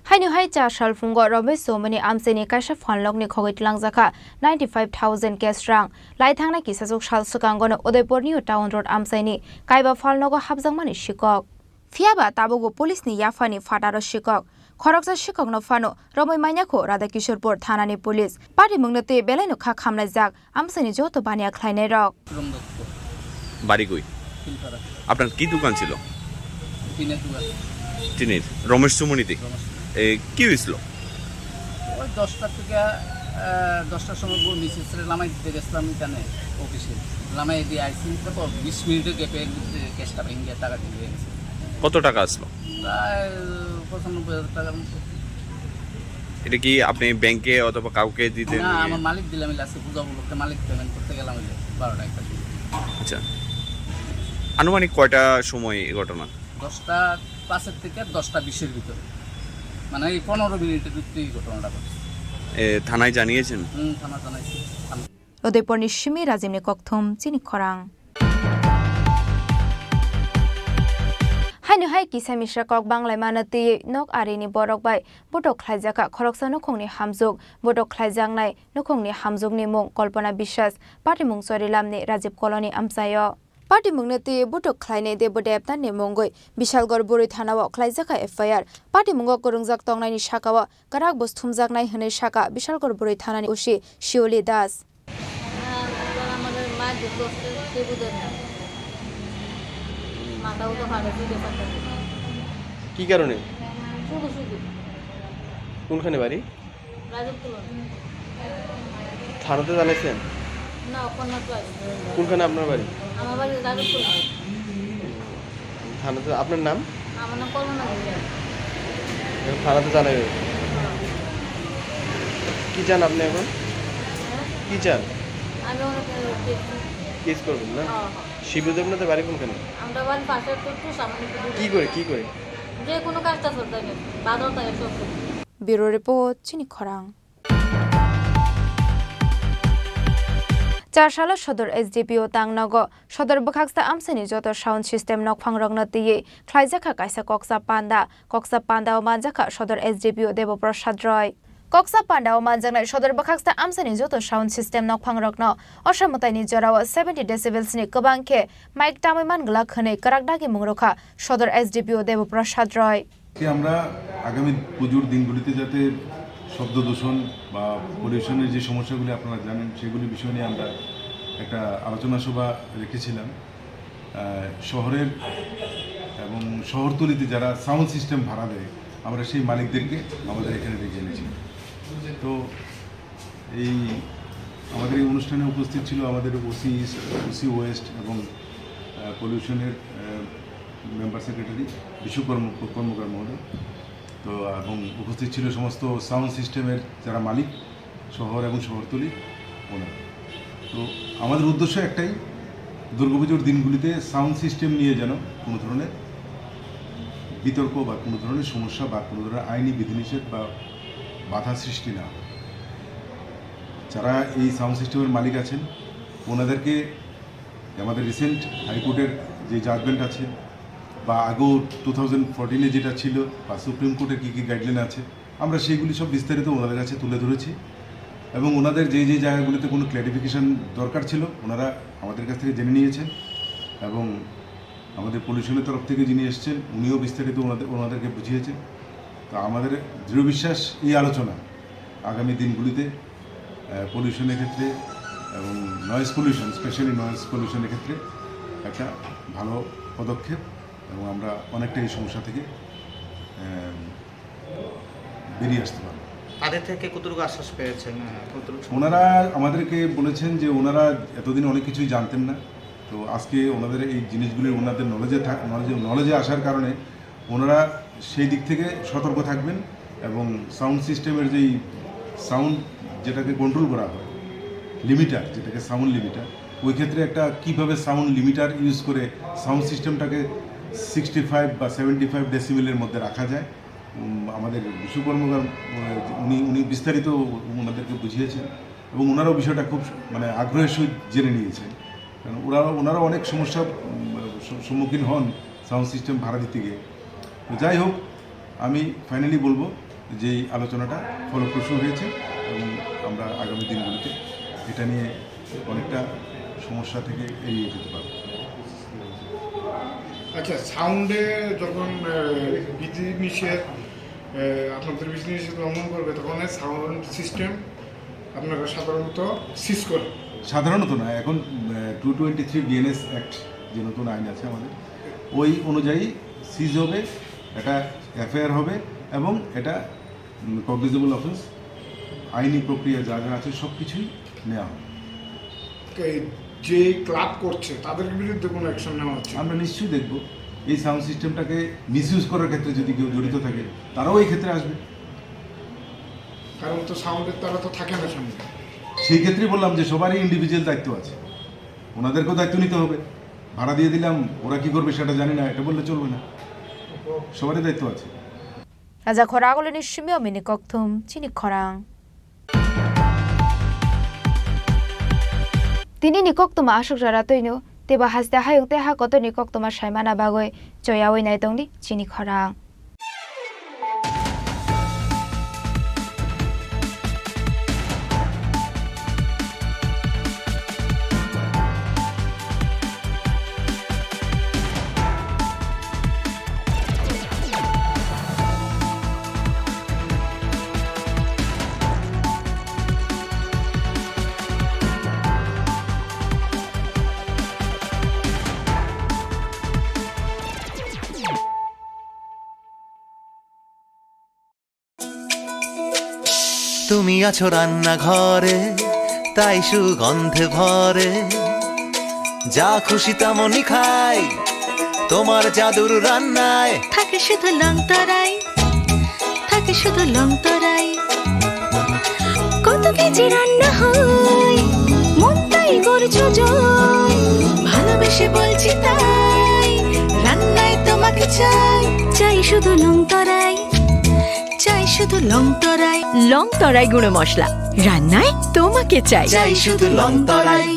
হাইনি হাই চা সালফুঙ্গ রমেশ সোমনি আমসেনি কাইসা ফানলকনি খগৈতলাং জাখা 95,000 কেস রাং লাইথাংনা কিসাjuk sal sukangono Udaipurni town road আমসাইনি কাইবা ফালনগো হাবজাংমানি শিকক ফিয়াবা তাবগো পুলিশনি ইয়াফানি ফাটারো শিকক খরকজা শিকক no fano রমই মাইনাখো রাধাকিশোরপুর থানানি পুলিশ পাটি মুংনতে বেলাইনো খা খামনাই জাক আমসাইনি যত বানিয়া খাইনাই রক বাড়ি কই আপনার কি দোকান ছিল টিনের রমেশ সুমনিতে কি হয়েছিল ওই 10টার থেকে 10টার সময় মিসেসরে লামাই দিতে গেছিলাম এখানে অফিসে লামাই দিয়ে আইসি কত 20 মিনিটের গ্যাপের মধ্যে ক্যাশটা ভেঙে টাকা দিয়ে গেছে কত টাকা আসলো প্রায় 95,000 টাকার মতো এটা কি আপনি ব্যাংকে অথবা কাউকে দিতে না আমার মালিক দিলাম আছে পূজা উপলক্ষে মালিক পেমেন্ট করতে গেলাম 12টা একটা আচ্ছা আনুমানিক কয়টা সময় এই ঘটনা 10টা 5 থেকে 10টা 20 এর ভিতরে মানে এই 15 মিনিটের ভিতরে এই ঘটনাটা ঘটছে থানায় জানিয়েছেন থানা জানাইছি উদয়পুর নিশ্চিমি রাজিমনি ককথম চিনি খরাং হাইনি হাই কিসা মিশ্রা কক বাংলায় মানাতি নক আরিনি বরক বাই বটক খাইজাকা খরকসা নখংনি হামজুক বটক খাইজাংনাই নখংনি হামজুকনি মুং কল্পনা বিশ্বাস পাটি মুং সরিলামনি রাজীব কলোনি আমসায় পাটি মুংনতি বটক খাইনে দেবদেব তানি মঙ্গই বিশালগড় বুড়ি থানাও খাইজাকা এফআইআর পাটি মুঙ্গ করুংজাক তংনাইনি শাখাও কারাক বসথুমজাকনাই হनै শাখা বিশালগড় বুড়ি থানানি উসি শিওলি দাস আমাদের মা কি কারণে কোনখানে বাড়ি থানাতে জানাইছেন কোনখানে আপনার বাড়ি থানাতে আপনার নাম থানাতে জানাই কি চান আপনি এখন কি চান কেস করবেন না শিবদেবনাথের বাড়ি কোনখানে আমরা বাড়ি পাশে একটু সামনে কি করে যে কোনো কাজটা করতে হবে বাদর তাই সব ব্যুরো রিপোর্ট চিনি খরাং চারশালা সদর এসডিপিও তাংনগ সদর বখাকস্তা আমসেনি যত সাউন্ড সিস্টেম নকফাং রংনতিয়ে খ্লাইজাখা কাইসা কক্সা পান্ডা ও মানজাখা সদর এসডিপিও দেবপ্রসাদ রয় কক্সা পান্ডা ও মানজাংনাই সদর বখাকস্তা আমসেনি যত সাউন্ড সিস্টেম নকফাং রগ্ন অসমতাইনি জরাও 70 ডেসিবেলসনি কবাংকে মাইক টামিমান গলা খনে কারাকডাকি মুংরখা সদর এসডিপিও দেবপ্রসাদ রয় আমরা আগামী পুজোর দিনগুলিতে যাতে শব্দ দূষণ বা পলিউশনের যে সমস্যাগুলি আপনারা জানেন সেগুলি বিষয় নিয়ে আমরা একটা আলোচনা সভা রেখেছিলাম শহরের এবং শহরতলিতে যারা সাউন্ড সিস্টেম ভাড়া দেয় আমরা সেই মালিকদেরকে আমাদের এখানে ডেকে এনেছি তো এই আমাদের এই অনুষ্ঠানে উপস্থিত ছিল আমাদের ওসি ওয়েস্ট এবং পলিউশনের মেম্বার সেক্রেটারি বিশ্ব কর্মকার মহোদয় তো এবং উপস্থিত ছিল সমস্ত সাউন্ড সিস্টেমের যারা মালিক শহর এবং শহরতলি ওনারা তো আমাদের উদ্দেশ্য একটাই দুর্গাপুজোর দিনগুলিতে সাউন্ড সিস্টেম নিয়ে যেন কোনো ধরনের বিতর্ক বা কোনো ধরনের সমস্যা বা কোনো ধরনের আইনি বিধিনিষেধ বা বাধা সৃষ্টি না হয় যারা এই সাউন্ড সিস্টেমের মালিক আছেন ওনাদেরকে আমাদের রিসেন্ট হাইকোর্টের যে জাজমেন্ট আছে বা আগেও 2014-এ যেটা ছিল বা সুপ্রিম কোর্টের কী কী গাইডলাইন আছে আমরা সেইগুলি সব বিস্তারিত ওনাদের কাছে তুলে ধরেছি এবং ওনাদের যে যে জায়গাগুলিতে কোনো ক্ল্যারিফিকেশান দরকার ছিল ওনারা আমাদের কাছ থেকে জেনে নিয়েছেন এবং আমাদের পলিউশনের তরফ থেকে যিনি এসছেন উনিও বিস্তারিত ওনাদেরকে বুঝিয়েছেন তো আমাদের দৃঢ় বিশ্বাস এই আলোচনা আগামী দিনগুলিতে পলিউশনের ক্ষেত্রে এবং নয়েজ পলিউশন স্পেশালি নয়েজ পলিউশনের ক্ষেত্রে একটা ভালো পদক্ষেপ এবং আমরা অনেকটা এই সমস্যা থেকে বেরিয়ে আসতে পারব তাদের থেকে কতটুকু আশ্বাস পেয়েছেন ওনারা আমাদেরকে বলেছেন যে ওনারা এতদিন অনেক কিছুই জানতেন না তো আজকে ওনাদের এই জিনিসগুলি ওনাদের নলেজে আসার কারণে ওনারা সেই দিক থেকে সতর্ক থাকবেন এবং সাউন্ড সিস্টেমের যেই সাউন্ড যেটাকে কন্ট্রোল করা হয় লিমিটার, যেটাকে সাউন্ড লিমিটার, ওই ক্ষেত্রে একটা কীভাবে সাউন্ড লিমিটার ইউজ করে সাউন্ড সিস্টেমটাকে 65 বা 75 ডেসিবেলের মধ্যে রাখা যায়। আমাদের বিশু কর্মকার উনি বিস্তারিত ওনাদেরকে বুঝিয়েছেন এবং ওনারাও বিষয়টা খুব মানে আগ্রহের সহিত জেনে নিয়েছেন, কারণ ওনারা অনেক সমস্যার সম্মুখীন হন সাউন্ড সিস্টেম ভাড়া দিতে গিয়ে। তো যাই হোক, আমি ফাইনালি বলবো যে এই আলোচনাটা ফলপ্রসূ হয়েছে এবং আমরা আগামী দিনগুলিতে এটা নিয়ে অনেকটা সমস্যা থেকে এড়িয়ে যেতে পারবো। আচ্ছা, সাউন্ডে যখন বিধিনিষেধ আপনাদের বিধিনিষেধ লঙ্ঘন করবে তখন সাউন্ড সিস্টেম আপনারা সাধারণত সিজ করেন? সাধারণত না, এখন 223 বিএনএস অ্যাক্ট যে নতুন আইন আছে আমাদের, ওই অনুযায়ী সিজ হবে, এটা এফআইআর হবে এবং এটা কগনিজেবল অফেন্স, আইনি প্রক্রিয়া যা যা আছে সব কিছুই নেওয়া হবে। যে ক্লাব করছে তাদের বিরুদ্ধে কোনো অ্যাকশন নেওয়া হচ্ছে? আমরা নিশ্চয়ই দেখব এই সাউন্ড সিস্টেমটাকে মিসইউজ করার ক্ষেত্রে যদি কেউ জড়িত থাকে তারাও এই ক্ষেত্রে আসবে, কারণ তো সাউন্ডের তারা তো থাকে না সামনে। সেই ক্ষেত্রে বললাম যে সবারই ইন্ডিভিজুয়াল দায়িত্ব আছে, ওনাদেরকেও দায়িত্ব নিতে হবে। ভাড়া দিয়ে দিলাম, ওরা কি করবে সেটা জানি না, এটা বললে চলবে না, সবারই দায়িত্ব আছে। আজা খরাগলনি সিমিও মিনি ককথুম চিনি খরাং তিনি নিককতমা আশক জারা তৈনো তেবা হাসতে হায়ংতে হা কত নিককতমা সাইমানা বাগৈ জয়াওই নাইতংনি চিনি খরাং। তুমি আছো রান্নাঘরে, তাই সুগন্ধে ভরে, যা খুশি তেমনই খাই তোমার জাদুর রান্নায়। থাকে শুধু লং তরাই, থাকে শুধু লং তরাই, কত কেজি রান্না হয় মন তাই করছো জয়, ভালোবেসে বলছি তাই রান্নায় তোমাকে চাই, চাই শুধু লং তরাই, চাই শুধু লং তরাই। লং তরাই গুঁড়ো মশলা, রান্নায় তোমাকে চাই, চাই শুধু লং তরাই।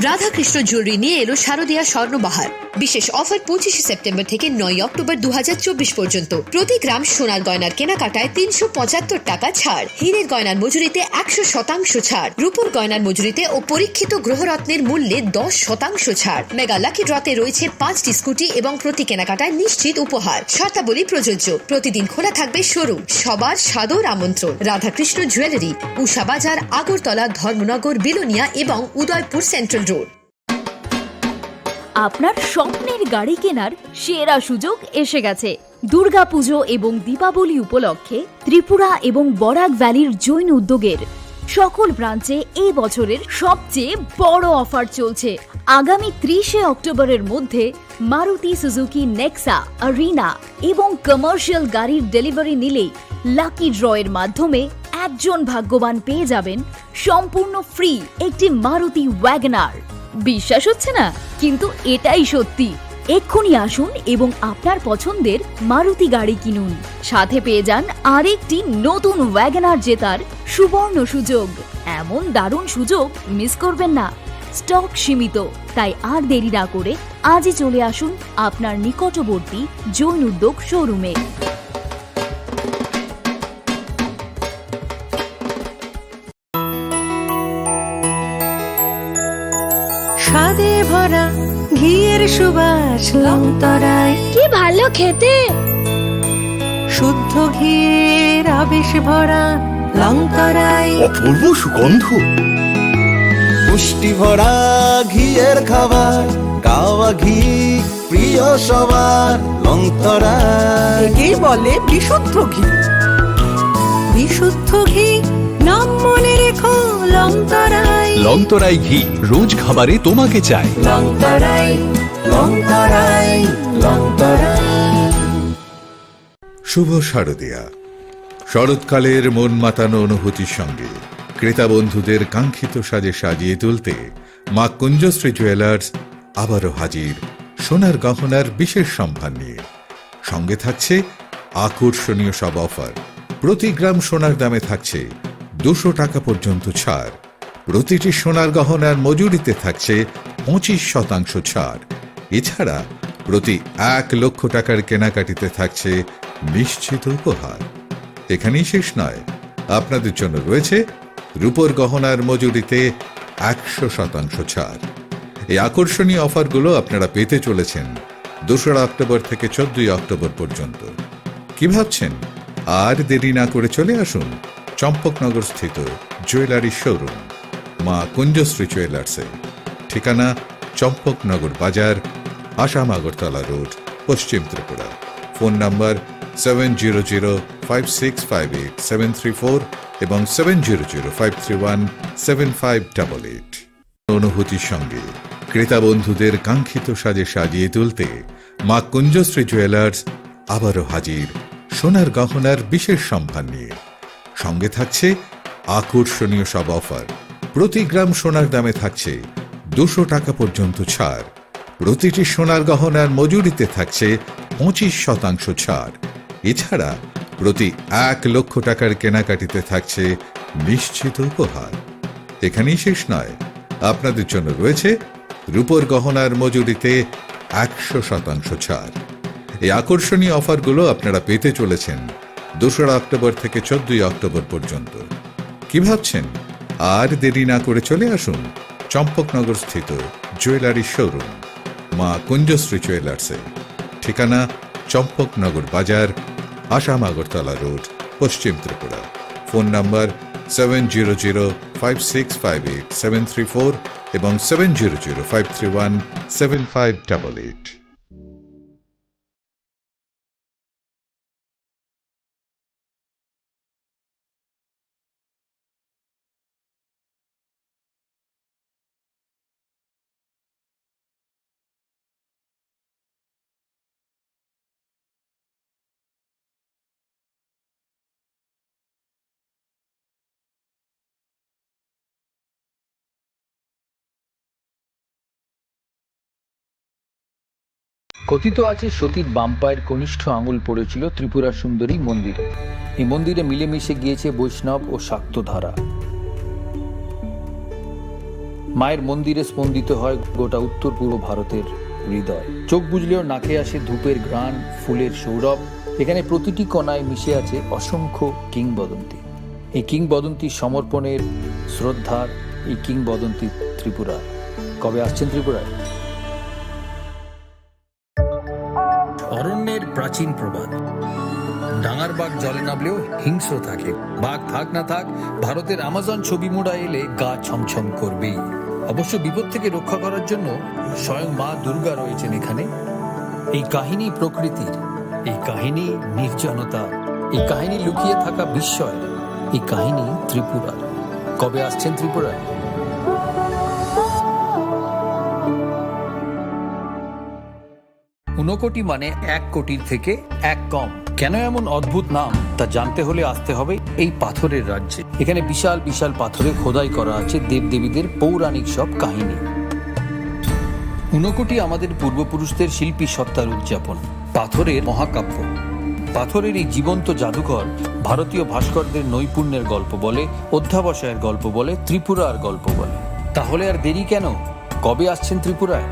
রাধাকৃষ্ণ জুয়েলারি নিয়ে এলো শারদীয়া স্বর্ণবাহার। বিশেষ অফার 25 সেপ্টেম্বর থেকে 9 অক্টোবর 2024 পর্যন্ত। প্রতি গ্রাম সোনার গয়নার কেনাকাটায় 375 টাকা ছাড়, হীরের গয়নার মজুরিতে 100% ছাড়, রূপোর গয়নার মজুরিতে ও পরীক্ষিত গ্রহরত্নের মূল্যে 10% ছাড়। মেগা লাকি ড্রতে রয়েছে 5টি স্কুটি এবং প্রতি কেনাকাটায় নিশ্চিত উপহার। শর্তাবলী প্রযোজ্য। প্রতিদিন খোলা থাকবে শোরুম। সবার সাদর আমন্ত্রণ। রাধাকৃষ্ণ জুয়েলারি, উষা বাজার, আগরতলা, ধর্মনগর, বিলোনিয়া এবং উদয়পুর সেন্ট্রাল রোড। আপনার স্বপ্নের গাড়ি কেনার সেরা সুযোগ এসে গেছে। দুর্গাপুজো এবং দীপাবলি উপলক্ষে ত্রিপুরা এবং বরাক ভ্যালির জৈন উদ্যোগের সকল ব্রাঞ্চে এই বছরের সবচেয়ে বড় অফার চলছে। আগামী 30 অক্টোবরের মধ্যে মারুতি সুজুকি নেক্সা, আরিনা এবং কমার্শিয়াল গাড়ির ডেলিভারি নিলেই লাকি ড্রয়ের মাধ্যমে একজন ভাগ্যবান পেয়ে যাবেন সম্পূর্ণ ফ্রি একটি মারুতি ওয়াগনার। বিশ্বাস হচ্ছে না, কিন্তু এটাই সত্যি। এক্ষুনি আসুন এবং আপনার পছন্দের মারুতি গাড়ি কিনুন। সাথে পেয়ে যান আরেকটি নতুন ওয়াগনার জেতার সুবর্ণ সুযোগ। এমন দারুণ সুযোগ মিস করবেন না। স্টক সীমিত, তাই আর দেরি না করে আজই চলে আসুন আপনার নিকটবর্তী জৈন উদ্যোগ শোরুমে। স্বাদে ভরা ঘিয়ের সুবাস লং তরাই, কি ভালো খেতে। শুদ্ধ ঘিয়ের আবেশ ভরা লং তরাই, অপূর্ব সুগন্ধ। পুষ্টি ভরা ঘিয়ের খাবার, কাওয়া ঘি প্রিয় সবার। লং তরাই কি বলে বিশুদ্ধ ঘি। বিশুদ্ধ ঘি নাম মনে রেখো লং তরাই। লংতরাই ঘি রোজ খাবারে তোমাকে চাই। লং তরাই, লং তরাই, লং তরাই। শুভ শারদিয়া। শরৎকালের মন মাতানো অনুভূতির সঙ্গে ক্রেতা বন্ধুদের কাঙ্ক্ষিত সাজে সাজিয়ে তুলতে মা কুঞ্জশ্রী জুয়েলার্স আবারও হাজির সোনার গহনার বিশেষ সম্ভার নিয়ে। সঙ্গে থাকছে আকর্ষণীয় সব অফার। প্রতি গ্রাম সোনার দামে থাকছে 200 টাকা পর্যন্ত ছাড়। প্রতিটি সোনার গহনার মজুরিতে থাকছে 25% ছাড়। এছাড়া প্রতি 1 লক্ষ টাকার কেনাকাটিতে থাকছে নিশ্চিত উপহার। এখানেই শেষ নয়, আপনাদের জন্য রয়েছে রূপোর গহনার মজুরিতে 100% ছাড়। এই আকর্ষণীয় অফারগুলো আপনারা পেতে চলেছেন 2 অক্টোবর থেকে 14 অক্টোবর পর্যন্ত। কি ভাবছেন? আর দেরি না করে চলে আসুন চম্পকনগর স্থিত জুয়েলারি শোরুম মা কুঞ্জশ্রী জুয়েলার্সে। ঠিকানা চম্পকনগর বাজার, আসাম আগরতলা রোড, পশ্চিম ত্রিপুরা। ফোন নাম্বার 7005658734 এবং 7005317588। অনুভূতির সঙ্গে ক্রেতা বন্ধুদের কাঙ্ক্ষিত সাজে সাজিয়ে তুলতে মা কুঞ্জশ্রী জুয়েলার্স আবারও হাজির সোনার গহনার বিশেষ সম্ভার নিয়ে। সঙ্গে থাকছে আকর্ষণীয় সব অফার। প্রতি গ্রাম সোনার দামে থাকছে 200 টাকা পর্যন্ত ছাড়। প্রতিটি সোনার গহনার মজুরিতে থাকছে 25% ছাড়। এছাড়া প্রতি 1 লক্ষ টাকার কেনাকাটিতে থাকছে নিশ্চিত উপহার। এখানেই শেষ নয়, আপনাদের জন্য রয়েছে রূপোর গহনার মজুরিতে 100% ছাড়। এই আকর্ষণীয় অফারগুলো আপনারা পেতে চলেছেন 2 অক্টোবর থেকে 14 অক্টোবর পর্যন্ত। কি ভাবছেন? আর দেরি না করে চলে আসুন চম্পকনগর স্থিত জুয়েলারি শোরুম মা কুঞ্জশ্রী জুয়েলার্সে। ঠিকানা চম্পকনগর বাজার, আসাম আগরতলা রোড, পশ্চিম ত্রিপুরা। ফোন নাম্বার 7005658734 এবং 7005317588। কথিত আছে সতীর বাম পায়ের কনিষ্ঠ আঙুল পড়েছিল ত্রিপুরা সুন্দরী মন্দিরে। এই মন্দিরে মিলেমিশে গিয়েছে বৈষ্ণব ও শাক্ত ধারা। মায়ের মন্দিরে স্পন্দিত হয় গোটা উত্তর পূর্ব ভারতের হৃদয়। চোখ বুঝলেও নাকে আসে ধূপের ঘ্রাণ, ফুলের সৌরভ। এখানে প্রতিটি কণায় মিশে আছে অসংখ্য কিংবদন্তি। এই কিংবদন্তি সমর্পণের, শ্রদ্ধার, এই কিংবদন্তি ত্রিপুরা। কবে আসছেন ত্রিপুরায়? অরণ্যের প্রাচীন প্রবাদ, ডাঙার বাঘ জলে নামলেও হিংস্র থাকে। বাঘ থাক না থাক, ভারতের আমাজন ছবি মোড়া এলে গা ছমছম করবেই। অবশ্য বিপদ থেকে রক্ষা করার জন্য স্বয়ং মা দুর্গা রয়েছেন এখানে। এই কাহিনী প্রকৃতির, এই কাহিনী নির্জনতা, এই কাহিনী লুকিয়ে থাকা বিস্ময়, এই কাহিনী ত্রিপুরার। কবে আসছেন ত্রিপুরায়? ঊনকোটি মানে 1 কোটির থেকে 1 কম। কেন এমন অদ্ভুত নাম তা জানতে হলে আসতে হবে এই পাথরের রাজ্যে। এখানে বিশাল বিশাল পাথরে খোদাই করা আছে দেবদেবীদের পৌরাণিক সব কাহিনী। ঊনকোটি আমাদের পূর্বপুরুষদের শিল্পী সত্তার উদযাপন, পাথরের মহাকাব্য। পাথরের এই জীবন্ত জাদুঘর ভারতীয় ভাস্করদের নৈপুণ্যের গল্প বলে, অধ্যাবসায়ের গল্প বলে, ত্রিপুরার গল্প বলে। তাহলে আর দেরি কেন? কবে আসছেন ত্রিপুরায়?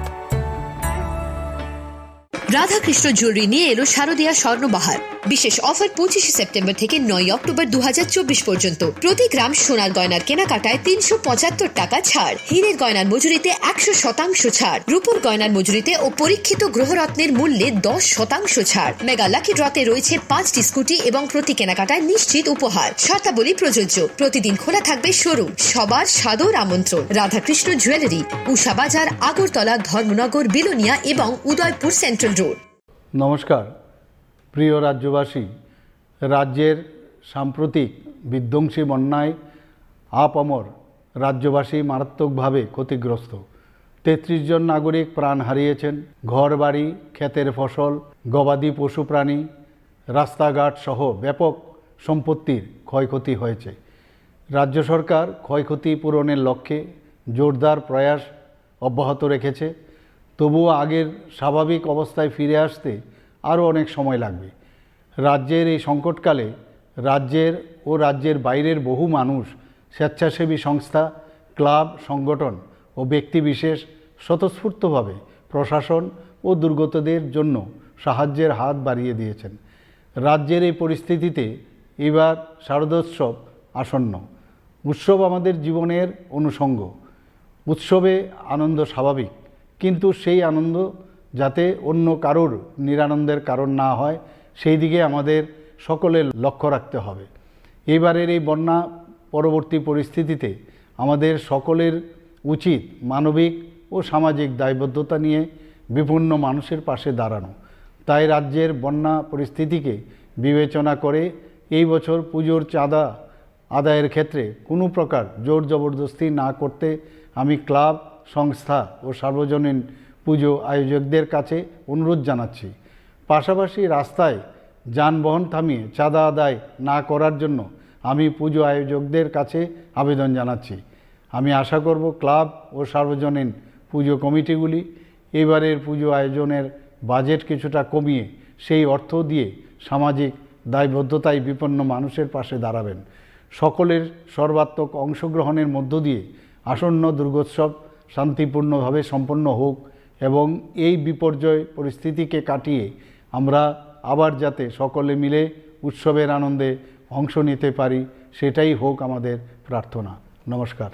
রাধাকৃষ্ণ জুয়েলারি নিয়ে এলো শারদীয়া স্বর্ণবাহার। বিশেষ অফার 25 সেপ্টেম্বর থেকে 9 অক্টোবর 2024 পর্যন্ত। প্রতি গ্রাম সোনার গয়নার কেনাকাটায় 375 টাকা ছাড়। হীরের গয়নার মজুরিতে 100% ছাড়। রূপোর গয়নার মজুরিতে ও পরীক্ষিত গ্রহরত্নের মূল্যে 10% ছাড়। মেগা লাকি ড্রতে রয়েছে 5টি স্কুটি এবং প্রতি কেনাকাটায় নিশ্চিত উপহার। শর্তাবলী প্রযোজ্য। প্রতিদিন খোলা থাকবে শোরুম। সবার সাদর আমন্ত্রণ। রাধাকৃষ্ণ জুয়েলারি, উষা বাজার, আগরতলা, ধর্মনগর, বিলোনিয়া এবং উদয়পুর সেন্ট্রাল রোড। নমস্কার প্রিয় রাজ্যবাসী। রাজ্যের সাম্প্রতিক বিধ্বংসী বন্যায় আপামর রাজ্যবাসী মারাত্মকভাবে ক্ষতিগ্রস্ত। 33 জন নাগরিক প্রাণ হারিয়েছেন। ঘরবাড়ি, ক্ষেতের ফসল, গবাদি পশু প্রাণী, রাস্তাঘাট সহ ব্যাপক সম্পত্তির ক্ষয়ক্ষতি হয়েছে। রাজ্য সরকার ক্ষয়ক্ষতি পূরণের লক্ষ্যে জোরদার প্রয়াস অব্যাহত রেখেছে, তবুও আগের স্বাভাবিক অবস্থায় ফিরে আসতে আরও অনেক সময় লাগবে। রাজ্যের এই সংকটকালে রাজ্যের ও রাজ্যের বাইরের বহু মানুষ, স্বেচ্ছাসেবী সংস্থা, ক্লাব, সংগঠন ও ব্যক্তিবিশেষ স্বতঃস্ফূর্তভাবে প্রশাসন ও দুর্গতদের জন্য সাহায্যের হাত বাড়িয়ে দিয়েছেন। রাজ্যের এই পরিস্থিতিতে এবার শারদোৎসব আসন্ন। উৎসব আমাদের জীবনের অনুষঙ্গ। উৎসবে আনন্দ স্বাভাবিক, কিন্তু সেই আনন্দ যাতে অন্য কারোর নিরানন্দের কারণ না হয় সেই দিকে আমাদের সকলের লক্ষ্য রাখতে হবে। এবারের এই বন্যা পরবর্তী পরিস্থিতিতে আমাদের সকলের উচিত মানবিক ও সামাজিক দায়বদ্ধতা নিয়ে বিপন্ন মানুষের পাশে দাঁড়ানো। তাই রাজ্যের বন্যা পরিস্থিতিকে বিবেচনা করে এই বছর পুজোর চাঁদা আদায়ের ক্ষেত্রে কোনো প্রকার জোর জবরদস্তি না করতে আমি ক্লাব, সংস্থা ও সার্বজনীন পুজো আয়োজকদের কাছে অনুরোধ জানাচ্ছি। পাশাপাশি রাস্তায় যানবাহন থামিয়ে চাঁদা আদায় না করার জন্য আমি পুজো আয়োজকদের কাছে আবেদন জানাচ্ছি। আমি আশা করব ক্লাব ও সার্বজনীন পুজো কমিটিগুলি এবারের পুজো আয়োজনের বাজেট কিছুটা কমিয়ে সেই অর্থ দিয়ে সামাজিক দায়বদ্ধতায় বিপন্ন মানুষের পাশে দাঁড়াবেন। সকলের সর্বাত্মক অংশগ্রহণের মধ্য দিয়ে আসন্ন দুর্গোৎসব শান্তিপূর্ণভাবে সম্পন্ন হোক এবং এই বিপর্যয় পরিস্থিতিকে কাটিয়ে আমরা আবার যাতে সকলে মিলে উৎসবের আনন্দে অংশ নিতে পারি, সেটাই হোক আমাদের প্রার্থনা। নমস্কার।